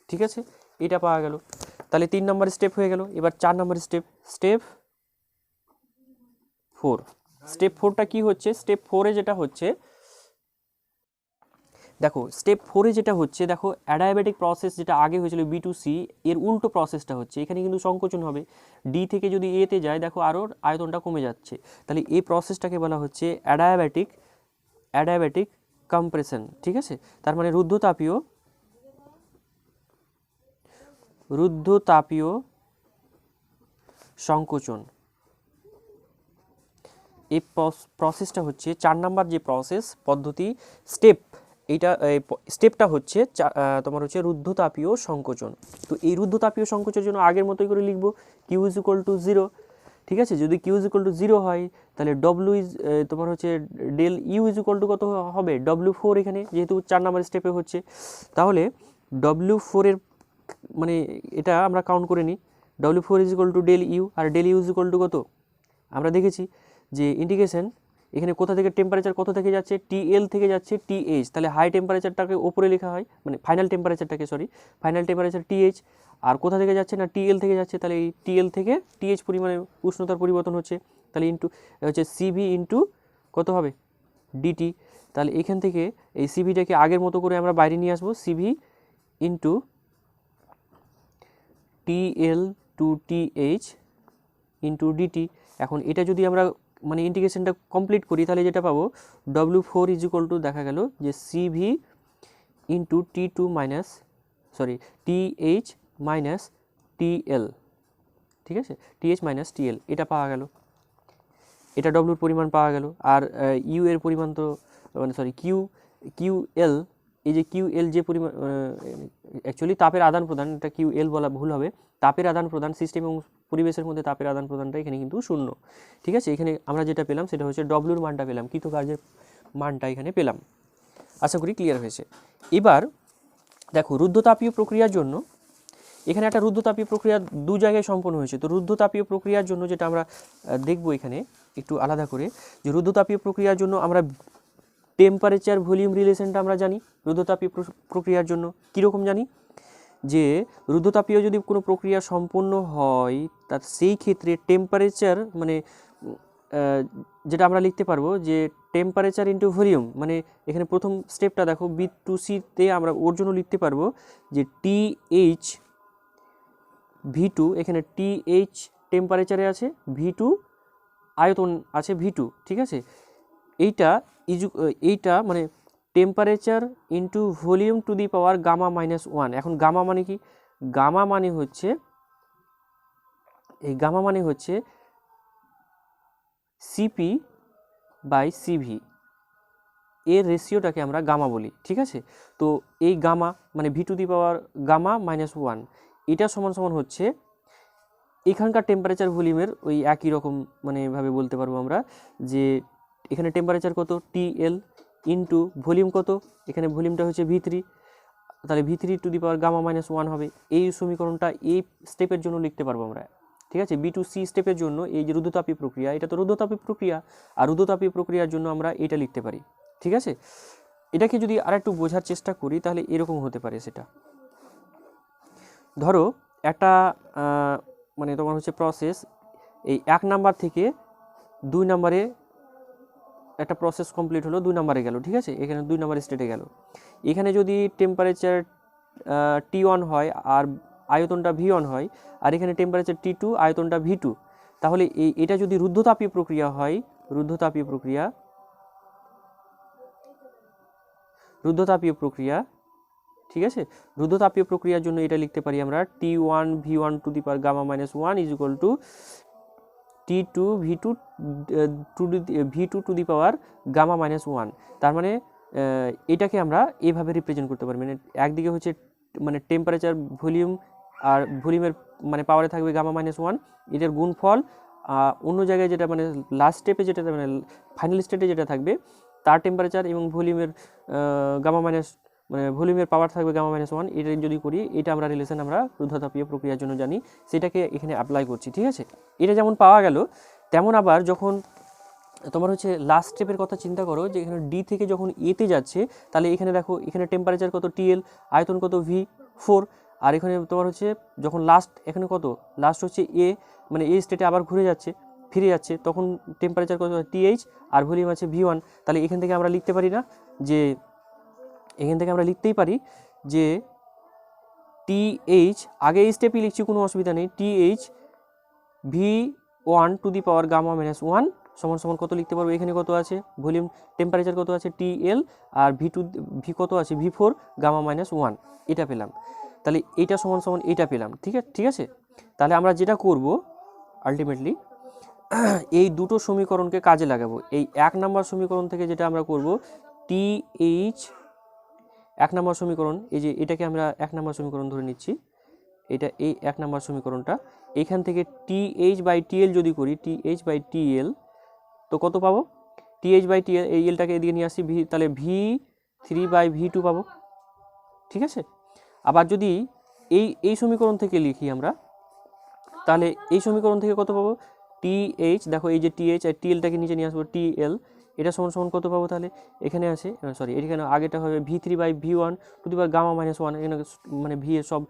ঠিক আছে, এটা পাওয়া গেল। তাহলে 3 নম্বর স্টেপ হয়ে গেল। এবার 4 নম্বর স্টেপ 4। স্টেপ 4টা কি হচ্ছে? স্টেপ 4-এ যেটা হচ্ছে, দেখো স্টেপ 4-এ যেটা হচ্ছে, দেখো অ্যাডায়াবেটিক প্রসেস যেটা আগে হয়েছিল B2C, এর উল্টো প্রসেসটা হচ্ছে, এখানে কিন্তু সংকোচন হবে, ডি থেকে যদি এতে যায় দেখো আরও আয়তনটা কমে যাচ্ছে, তাহলে এই প্রসেসটাকে বলা হচ্ছে অ্যাডায়াবেটিক কম্প্রেশন, ঠিক আছে। তার মানে রুদ্ধতাপীয় সংকোচন। এই প্রসেসটা হচ্ছে 4 নাম্বার যে প্রসেস পদ্ধতি স্টেপটা হচ্ছে তোমার হচ্ছে রুদ্ধতাপীয় সংকোচন। তো এই রুদ্ধতাপীয় সংকোচনের জন্য আগের মতোই করে লিখব কিউ ইজ ইকুয়াল টু 0, ঠিক আছে। যদি কিউ ইজ ইকুয়াল টু 0 হয় তাহলে ডব্লিউ ইজ তোমার হচ্ছে del U is equal to কত হবে? W4, এখানে যেহেতু 4 নাম্বার স্টেপে হচ্ছে, তাহলে W4 এর মানে এটা আমরা কাউন্ট করে নিই, W4 is equal to del U, আর del U is equal to কত আমরা দেখেছি যে ইন্টিগ্রেশন এখানে কোথা থেকে টেম্পারেচার কত থেকে যাচ্ছে, TL থেকে যাচ্ছে TH, তাহলে হাই টেম্পারেচারটাকে ওপরে লেখা হয়, মানে ফাইনাল টেম্পারেচার TH, আর কোথা থেকে যাচ্ছে না TL থেকে যাচ্ছে, তাহলে এই TL থেকে TH পরিমাণে উষ্ণতার পরিবর্তন হচ্ছে, তাহলে ইন্টু হচ্ছে সিভি ইন্টু কত হবে ডিটি। তাহলে এখান থেকে এই সিভিটাকে আগের মতো করে আমরা বাইরে নিয়ে আসবো, CV into TL to TH into DT. এখন এটা যদি আমরা মানে ইন্টিগ্রেশনটা কমপ্লিট করি তাহলে যেটা পাবো W4 ইজ ইকুয়াল টু দেখা গেল যে CV into T2 minus TH minus TL, ঠিক আছে, টিএইচ মাইনাস টিএল, এটা পাওয়া গেল, এটা ডব্লুর পরিমাণ পাওয়া গেল। আর ইউ এর পরিমাণ তো মানে কিউএল, এই যে কিউএল যে পরিমাণ অ্যাকচুয়ালি তাপের আদান প্রদান, এটা কিউএল বলা ভুল হবে, তাপের আদান প্রদান সিস্টেম এবং পরিবেশের মধ্যে তাপের আদান প্রদানটা এখানে কিন্তু শূন্য, ঠিক আছে। এখানে আমরা যেটা পেলাম সেটা হচ্ছে ডব্লুর মানটা পেলাম, কৃতকার্যের মানটা এখানে পেলাম। আশা করি ক্লিয়ার হয়েছে। এবার দেখো রুদ্ধতাপীয় প্রক্রিয়ার জন্য এখানে একটা রুদ্ধতাপীয় প্রক্রিয়া দু জায়গায় সম্পন্ন হয়েছে। তো রুদ্ধতাপীয় প্রক্রিয়ার জন্য যেটা আমরা দেখব এখানে একটু আলাদা করে, যে রুদ্ধতাপীয় প্রক্রিয়ার জন্য আমরা টেম্পারেচার ভলিউম রিলেশনটা আমরা জানি। রুদ্ধতাপীয় প্রক্রিয়ার জন্য কীরকম জানি, যে রুদ্ধতাপীয় যদি কোনো প্রক্রিয়া সম্পন্ন হয় তার সেই ক্ষেত্রে টেম্পারেচার মানে যেটা আমরা লিখতে পারবো যে টেম্পারেচার ইন্টু ভলিউম, মানে এখানে প্রথম স্টেপটা দেখো B2C-তে আমরা ওর জন্য লিখতে পারবো যে TH V2, এখানে TH টেম্পারেচারে আছে, V2 আয়তন আছে V2, ঠিক আছে। এইটা মানে temperature into volume to the power gamma minus 1। এখন গামা মানে কি, গামা মানে হচ্ছে সিপি বাই সিভি, এর রেশিওটাকে আমরা গামা বলি, ঠিক আছে। তো এই গামা মানে V to the power gamma minus 1, এটা সমান সমান হচ্ছে এখানকার টেম্পারেচার ভলিউমের ওই একই রকম মানে ভাবে বলতে পারবো আমরা যে এখানে টেম্পারেচার কত টিএল ইন্টু ভলিউম কত, এখানে ভলিউমটা হচ্ছে V3, তাহলে V3 to the power gamma minus 1 হবে। এই সমীকরণটা এই স্টেপের জন্য লিখতে পারবো আমরা, ঠিক আছে। B2C স্টেপের জন্য এই যে রুদ্ধতাপীয় প্রক্রিয়া, এটা তো রুদ্ধতাপীয় প্রক্রিয়া, আর রুদ্ধতাপীয় প্রক্রিয়ার জন্য আমরা এটা লিখতে পারি, ঠিক আছে। এটাকে যদি আর একটু বোঝার চেষ্টা করি তাহলে এরকম হতে পারে। সেটা ধরো একটা মানে তোমার হচ্ছে প্রসেস, এই 1 নাম্বার থেকে 2 নাম্বারে একটা প্রসেস কমপ্লিট হলো, 2 নাম্বারে গেল, ঠিক আছে। এখানে 2 নাম্বার স্টেটে গেল। এখানে যদি টেম্পারেচার T1 হয় আর আয়তনটা V1 হয়, আর এখানে টেম্পারেচার T2 আয়তনটা V2, তাহলে এটা যদি রুদ্ধতাপীয় প্রক্রিয়া হয়, রুদ্ধতাপীয় প্রক্রিয়া, ঠিক আছে। রুদ্ধতাপীয় প্রক্রিয়ার জন্য এটা লিখতে পারি আমরা T1 V1 to the power gamma minus 1 is equal to T2 V2 to the power gamma minus 1। তার মানে এটাকে আমরা এইভাবে রিপ্রেজেন্ট করতে পারি, মানে একদিকে হচ্ছে মানে টেম্পারেচার ভলিউম, আর ভলিউমের মানে পাওয়ারে থাকবে গামা মাইনাস 1, এটার গুণফল, অন্য জায়গায় যেটা মানে লাস্ট স্টেপে যেটা মানে ফাইনাল স্টেটে যেটা থাকবে তার টেম্পারেচার এবং ভলিউমের গামা মাইনাস মানে ভলিউমের পাওয়ার থাকবে গামা মাইনাস 1। এটা যদি করি, এটা আমরা রিলেশন আমরা রুদ্ধতাপীয় প্রক্রিয়ার জন্য জানি, সেটাকে এখানে অ্যাপ্লাই করছি, ঠিক আছে। এটা যেমন পাওয়া গেল, তেমন আবার যখন তোমার হচ্ছে লাস্ট স্টেপের কথা চিন্তা করো, যে এখানে ডি থেকে যখন এতে যাচ্ছে, তাহলে এখানে দেখো এখানে টেম্পারেচার কত টিএল, আয়তন কত V4, আর এখানে তোমার হচ্ছে যখন লাস্ট এখানে কত লাস্ট হচ্ছে এ, মানে এই স্টেটে আবার ফিরে যাচ্ছে, তখন টেম্পারেচার কত TH আর ভলিউম আছে V1। তাহলে এখান থেকে আমরা লিখতে পারি না যে লিখতেই পারি যে TH, আগে এই স্টেপই লিখছি কোনো অসুবিধা নেই, TH V1 to the power gamma minus 1 সমান সমান কত লিখতে পারবো, এখানে কত আছে ভলিউম টেম্পারেচার কত আছে TL, আর ভি কত আছে V4 গামা মাইনাস 1, এটা পেলাম। তাহলে এটা সমান সমান এটা পেলাম, ঠিক আছে। তাহলে আমরা যেটা করব আলটিমেটলি এই দুটো সমীকরণকে কাজে লাগাবো। এই 1 নম্বর সমীকরণ থেকে যেটা আমরা করব TH 1 নম্বর সমীকরণ, এই যে এটাকে আমরা 1 নম্বর সমীকরণ ধরে নিচ্ছি, এটা এই 1 নম্বর সমীকরণটা, এখান থেকে TH বাই TL যদি করি, TH বাই TL তো কত পাবো, TH বাই TL এই এলটাকে এদিকে নিয়ে আসি, তাহলে V3 বাই V2 পাবো, ঠিক আছে। আবার যদি এই সমীকরণ থেকে লিখি আমরা, তাহলে এই সমীকরণ থেকে কত পাবো TH, দেখো এই যে TH আর TLটাকে নিচে নিয়ে আসবো TL, এটা সমান সমান কত পাবো তাহলে, এখানে আছে সরি এখানে আগেটা হবে v3/v1 to the power gamma minus one, এখানে মানে ভি এর সব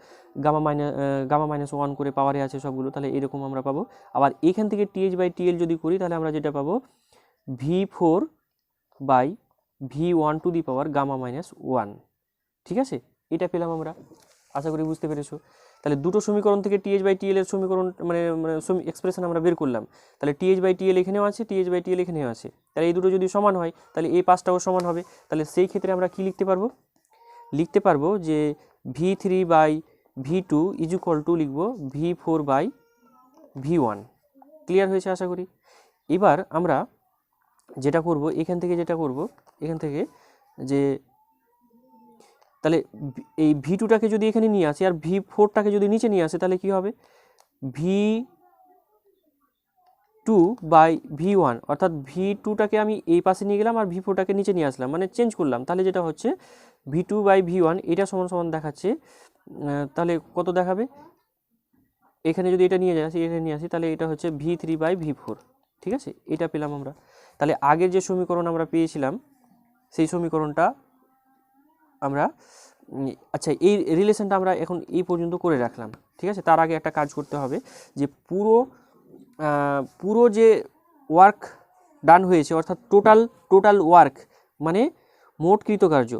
গামা মাইনাস ওয়ান করে পাওয়ারে আছে সবগুলো, তাহলে এরকম আমরা পাবো। আবার এখান থেকে th/tl যদি করি তাহলে আমরা যেটা পাবো v4/v1 to the power gamma minus one. ঠিক আছে, এটা পেলাম আমরা, আশা করি বুঝতে পেরেছো। তাহলে দুটো সমীকরণ থেকে th/tl এর সমীকরণ মানে এক্সপ্রেশন আমরা বের করলাম। তাহলে th/tl এখানেও আছে, th/tl এখানেও আছে, তাহলে এই দুটো যদি সমান হয় তাহলে এই পাঁচটাও সমান হবে। তাহলে সেই ক্ষেত্রে আমরা কি লিখতে পারবো যে v3/v2 ইজ ইকুয়াল টু লিখবো v4/v1। ক্লিয়ার হয়েছে আশা করি। এবার আমরা যেটা করব এখান থেকে যে তাহলে এই v2টাকে যদি এখানে নিয়ে আসি আর v4টাকে যদি নিচে নিয়ে আসে তাহলে কি হবে, v2/v1 অর্থাৎ v2টাকে আমি এই পাশে নিয়ে গেলাম আর v4টাকে নিচে নিয়ে আসলাম, মানে চেঞ্জ করলাম। তাহলে যেটা হচ্ছে v2/v1 এটা সমান সমান দেখাচ্ছে, তাহলে কত দেখাবে, এখানে যদি এটা নিয়ে আসি তাহলে এটা হচ্ছে v3/v4। ঠিক আছে, এটা পেলাম আমরা। তাহলে আগের যে সমীকরণ আমরা পেয়েছিলাম সেই সমীকরণটা আমরা আচ্ছা এই রিলেশনটা আমরা এখন এই পর্যন্ত করে রাখলাম। ঠিক আছে, তার আগে একটা কাজ করতে হবে যে পুরো যে ওয়ার্ক ডান হয়েছে অর্থাৎ টোটাল ওয়ার্ক মানে মোট কৃতকার্য,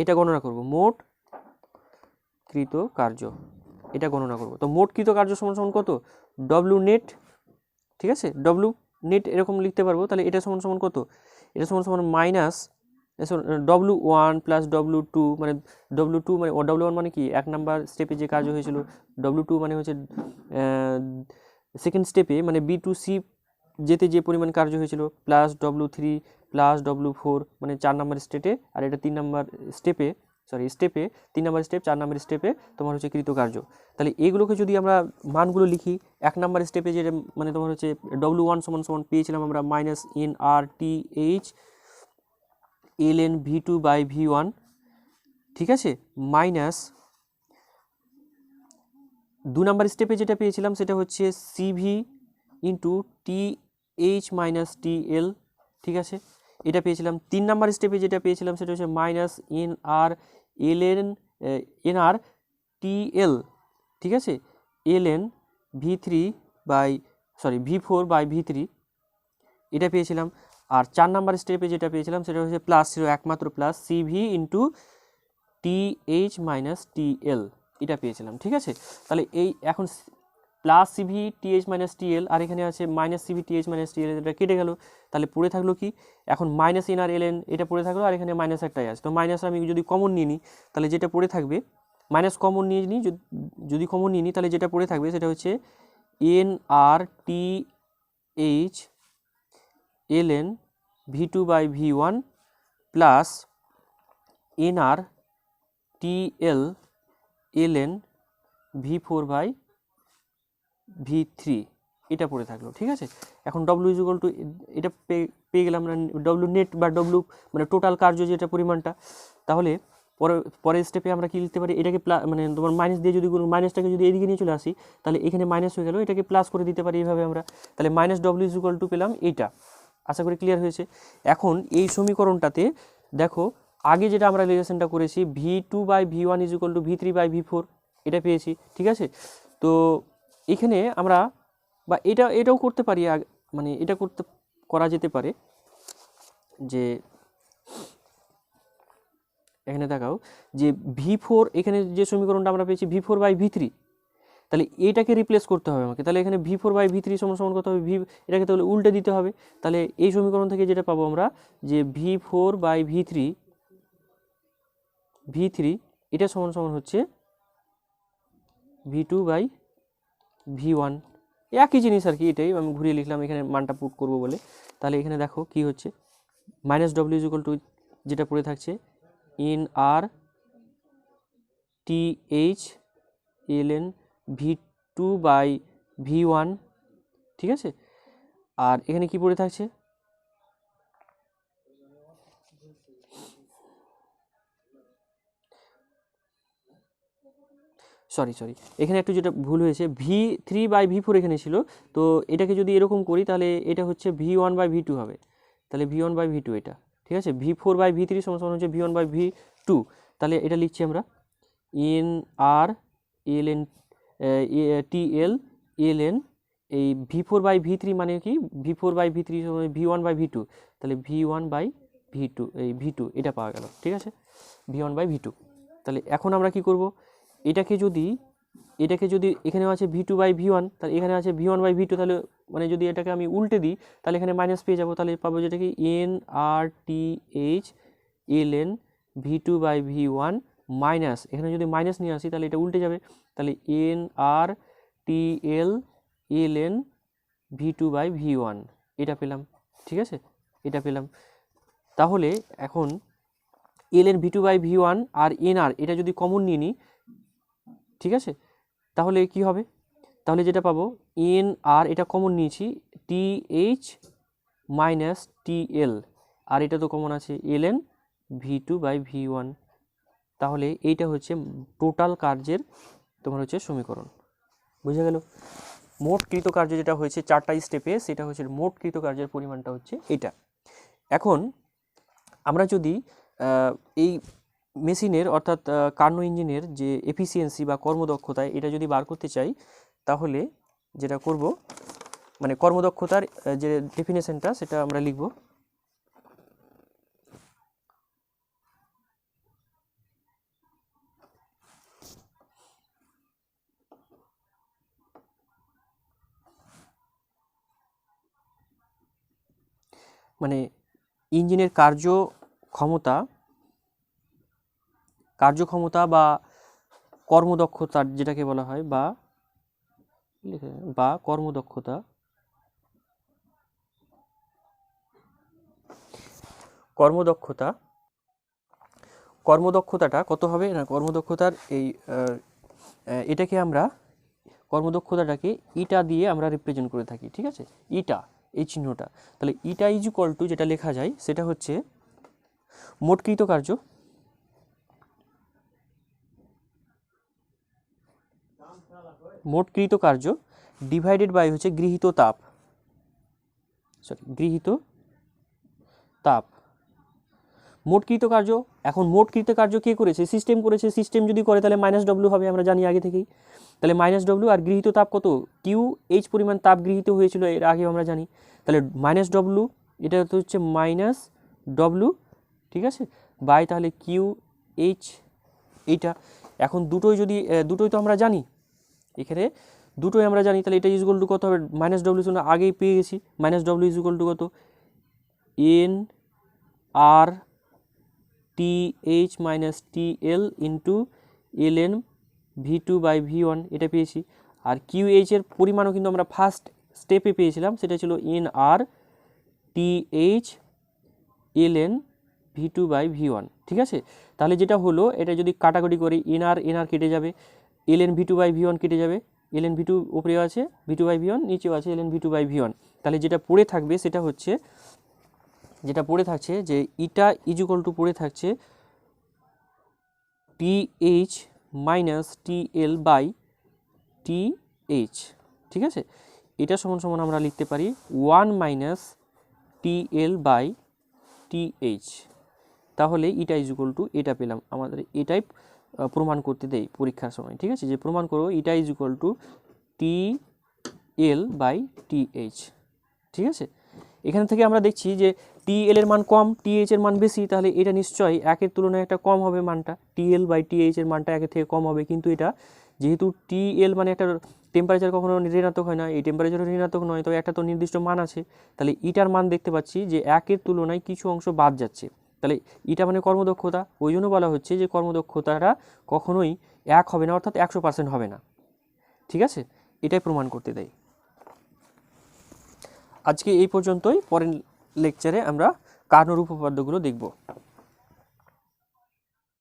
এটা গণনা করব, মোট কৃতকার্য এটা গণনা করব। তো মোট কৃতকার্য সমান সমান কত, ডব্লিউ নেট। ঠিক আছে, ডব্লিউ নেট এরকম লিখতে পারবো। তাহলে এটা সমান সমান কত, এটা সমান সমান মাইনাস w1 প্লাস w2, মানে w2 মানে w1 মানে কি এক নাম্বার স্টেপে যে কাজ হয়েছিল, w2 মানে হচ্ছে সেকেন্ড স্টেপে মানে b2c যেতে যে পরিমাণ কার্য হয়েছিল, প্লাস w3 প্লাস w4 মানে 4 নাম্বার স্টেপে, আর এটা 3 নাম্বার স্টেপে 3 নাম্বার স্টেপ 4 নাম্বার স্টেপে তোমার হচ্ছে কৃতকার্য। তাহলে এগুলোকে যদি আমরা মানগুলো লিখি, এক নাম্বার স্টেপে যেটা মানে তোমার হচ্ছে w1 সমান সমান পেয়েছিলাম আমরা মাইনাস nRTH ln v2/v1। ঠিক আছে, মাইনাস 2 নাম্বার স্টেপে যেটা পেয়েছিলাম সেটা হচ্ছে CV into TH minus TL। ঠিক আছে, এটা পেয়েছিলাম। 3 নাম্বার স্টেপে যেটা পেয়েছিলাম সেটা হচ্ছে মাইনাস nRTL। ঠিক আছে, ln v4/v3 এটা পেয়েছিলাম। আর 4 নাম্বার স্টেপে যেটা পেয়েছিলাম সেটা হচ্ছে প্লাস ছিল, একমাত্র plus CV into TH minus TL এটা পেয়েছিলাম। ঠিক আছে, তাহলে এই এখন plus CV TH minus TL আর এখানে আছে minus CV TH minus TL, এটা কেটে গেল। তাহলে পড়ে থাকলো কি, এখন মাইনাস nRLN এটা পড়ে থাকলো, আর এখানে মাইনাস একটাই আছে। তো মাইনাস আমি যদি কমন নিয়ে নিই তাহলে যেটা পড়ে থাকবে, মাইনাস কমন নিয়ে নিই, যদি কমন নিয়ে নিই তাহলে যেটা পড়ে থাকবে সেটা হচ্ছে nRTH ln v2/v1 plus nRTL ln v4/v3 এটা পড়ে থাকলো। ঠিক আছে, এখন w ইজ ইকুয়াল টু এটা পেয়ে গেলাম আমরা w নেট বা w মানে টোটাল কার্য যেটা পরিমাণটা। তাহলে পরের স্টেপে আমরা কি লিখতে পারি, এটাকে মানে তোমার মাইনাস দিয়ে যদি মাইনাসটাকে যদি এদিকে নিয়ে চলে আসি তাহলে এখানে মাইনাস হয়ে গেল, এটাকে প্লাস করে দিতে পারি এইভাবে আমরা। তাহলে minus w is equal two পেলাম এইটা। আশা করি ক্লিয়ার হয়েছে। এখন এই সমীকরণটাতে দেখো আগে যেটা আমরা রিলেশনটা করেছি v2/v1 is equal two v3/v4 এটা পেয়েছি। ঠিক আছে, তো এখানে আমরা বা এটাও করতে পারি, মানে এটা করা যেতে পারে যে এখানে দেখাও যে v4 এখানে যে সমীকরণটা আমরা পেয়েছি v4/v3, তাহলে এটাকে রিপ্লেস করতে হবে আমাকে। তাহলে এখানে v4/v3 সমান সমান কত হবে, এটাকে তাহলে উল্টে দিতে হবে। তাহলে এই সমীকরণ থেকে যেটা পাবো আমরা যে v4/v3 এটা সমান সমান হচ্ছে v2/v1, একই জিনিস আর কি, এটাই আমি ঘুরিয়ে লিখলাম এখানে মানটা পুট করব বলে। তাহলে এখানে দেখো কি হচ্ছে, minus w is equal two যেটা পড়ে থাকছে nRTH ln v2/v1। ঠিক আছে, আর এখানে কি পড়ে থাকছে, সরি এখানে একটু যেটা ভুল হয়েছে, v3/v4 এখানে ছিল, তো এটাকে যদি এরকম করি তাহলে এটা হচ্ছে v1/v2 হবে। তাহলে V1/V2 এটা, ঠিক আছে। V4/V3 সমান সমান হচ্ছে V1/V2, তাহলে এটা লিখছি আমরা NR ln TL ln এই V4/V3 মানে কি, V4/V3 সমান V1/V2, তাহলে V1/V2 এই V2 এটা পাওয়া গেল, ঠিক আছে, V1/V2। তাহলে এখন আমরা কি করব, এটাকে যদি এখানে আছে V2/V1, তাহলে এখানে আছে V1/V2, তাহলে মানে যদি এটাকে আমি উল্টে দিই তাহলে এখানে মাইনাস পেয়ে যাবো, তাহলে পাবো যেটা কি NRTH ln V2/V1 মাইনাস, এখানে যদি মাইনাস নিয়ে আসি তাহলে এটা উল্টে যাবে, তাহলে NRTL ln V2/V1 এটা পেলাম, ঠিক আছে, এটা পেলাম। তাহলে এখন ln V2/V1 আর NR এটা যদি কমন নিয়ে নিই, ঠিক আছে, তাহলে কি হবে, তাহলে যেটা পাবো NR এটা কমন নিয়েছি TH মাইনাস TL, আর এটা তো কমন আছে ln V2/V1, তাহলে এইটা হচ্ছে টোটাল কার্যের তোমার হচ্ছে সমীকরণ। বুঝে গেল? মোট কৃতকার্য যেটা হয়েছে 4টা স্টেপে, সেটা হচ্ছে মোট কৃতকার্যের পরিমাণটা হচ্ছে এটা। এখন আমরা যদি এই মেশিনের অর্থাৎ কার্নো ইঞ্জিনের যে এফিসিয়েন্সি বা কর্মদক্ষতা এটা যদি বার করতে চাই, তাহলে যেটা করব মানে কর্মদক্ষতার যে ডেফিনেশনটা সেটা আমরা লিখব। মানে ইঞ্জিনের কার্যক্ষমতা বা কর্মদক্ষতা যেটাকে বলা হয়, বা কর্মদক্ষতাটা কত হবে না, কর্মদক্ষতার এটাকে আমরা কর্মদক্ষতাটাকে ইটা দিয়ে আমরা রিপ্রেজেন্ট করে থাকি, ঠিক আছে, ইটা এই চিহ্নটা। তাহলে ইটা ইজ ইকুয়াল টু যেটা লেখা যায় সেটা হচ্ছে মোট কৃতকার্য ডিভাইডেড বাই হচ্ছে গৃহীত তাপ। মোট কৃতকার্য, এখন মোট কৃতকার্য কে করেছে, সিস্টেম করেছে, সিস্টেম যদি করে তাহলে -W হবে, আমরা জানি আগে থেকেই, তাহলে -W, আর গৃহীত তাপ কত QH পরিমাণ তাপ গৃহীত হয়েছিল এর আগে আমরা জানি, তাহলে -W এটা তো হচ্ছে -W, ঠিক আছে, বাই তাহলে QH এইটা। এখন দুটোই তো আমরা জানি, এখানে দুটোই আমরা জানি, তাহলে এটা ইকুয়াল টু কত হবে, -W জন্য আগেই পেয়ে গেছি, -W ইকুয়াল টু কত NRTH minus TL into ln V2/V1 এটা পেয়েছি। আর QH এর পরিমাণও কিন্তু আমরা ফার্স্ট স্টেপে পেয়েছিলাম, সেটা ছিল NRTH ln V2/V1, ঠিক আছে। তাহলে যেটা হলো, এটা যদি কাটাকুটি করি NR কেটে যাবে, ln V2/V1 কেটে যাবে, ln V2 উপরে আছে, V2/V1 নিচেও আছে ln V2/V1, তাহলে যেটা পড়ে থাকবে সেটা হচ্ছে যে ইটা ইজ ইকুয়াল টু পড়ে থাকছে TH minus TL by TH, ঠিক আছে। এটা সমান সমান আমরা লিখতে পারি 1 মাইনাস TL বাই TH, তাহলে ইটা ইজ ইকুয়াল টু এটা পেলাম। আমাদের এটাই প্রমাণ করতে দেয় পরীক্ষার সময়, ঠিক আছে, যে প্রমাণ করো eta is equal to TL by TH, ঠিক আছে। এখান থেকে আমরা দেখছি যে TL এর মান কম, TH এর মান বেশি, তাহলে এটা নিশ্চয়ই একের তুলনায় একটা কম হবে মানটা, TL বাই TH এর মানটা একের থেকে কম হবে। কিন্তু এটা যেহেতু TL মানে একটা টেম্পারেচার কখনো ঋণাত্মক হয় না, এই টেম্পারেচারও ঋণাত্মক নয়, তো একটা তো নির্দিষ্ট মান আছে, তাহলে ইটার মান দেখতে পাচ্ছি যে একের তুলনায় কিছু অংশ বাদ যাচ্ছে, তাহলে ইটা মানে কর্মদক্ষতা, ওই জন্য বলা হচ্ছে যে কর্মদক্ষতাটা কখনোই 1 হবে না, অর্থাৎ 100% হবে না, ঠিক আছে, এটাই প্রমাণ করতে দেয়। আজকে এই পর্যন্তই, পরের লেকচারে আমরা কার্নোর উপপাদ্যগুলো দেখব।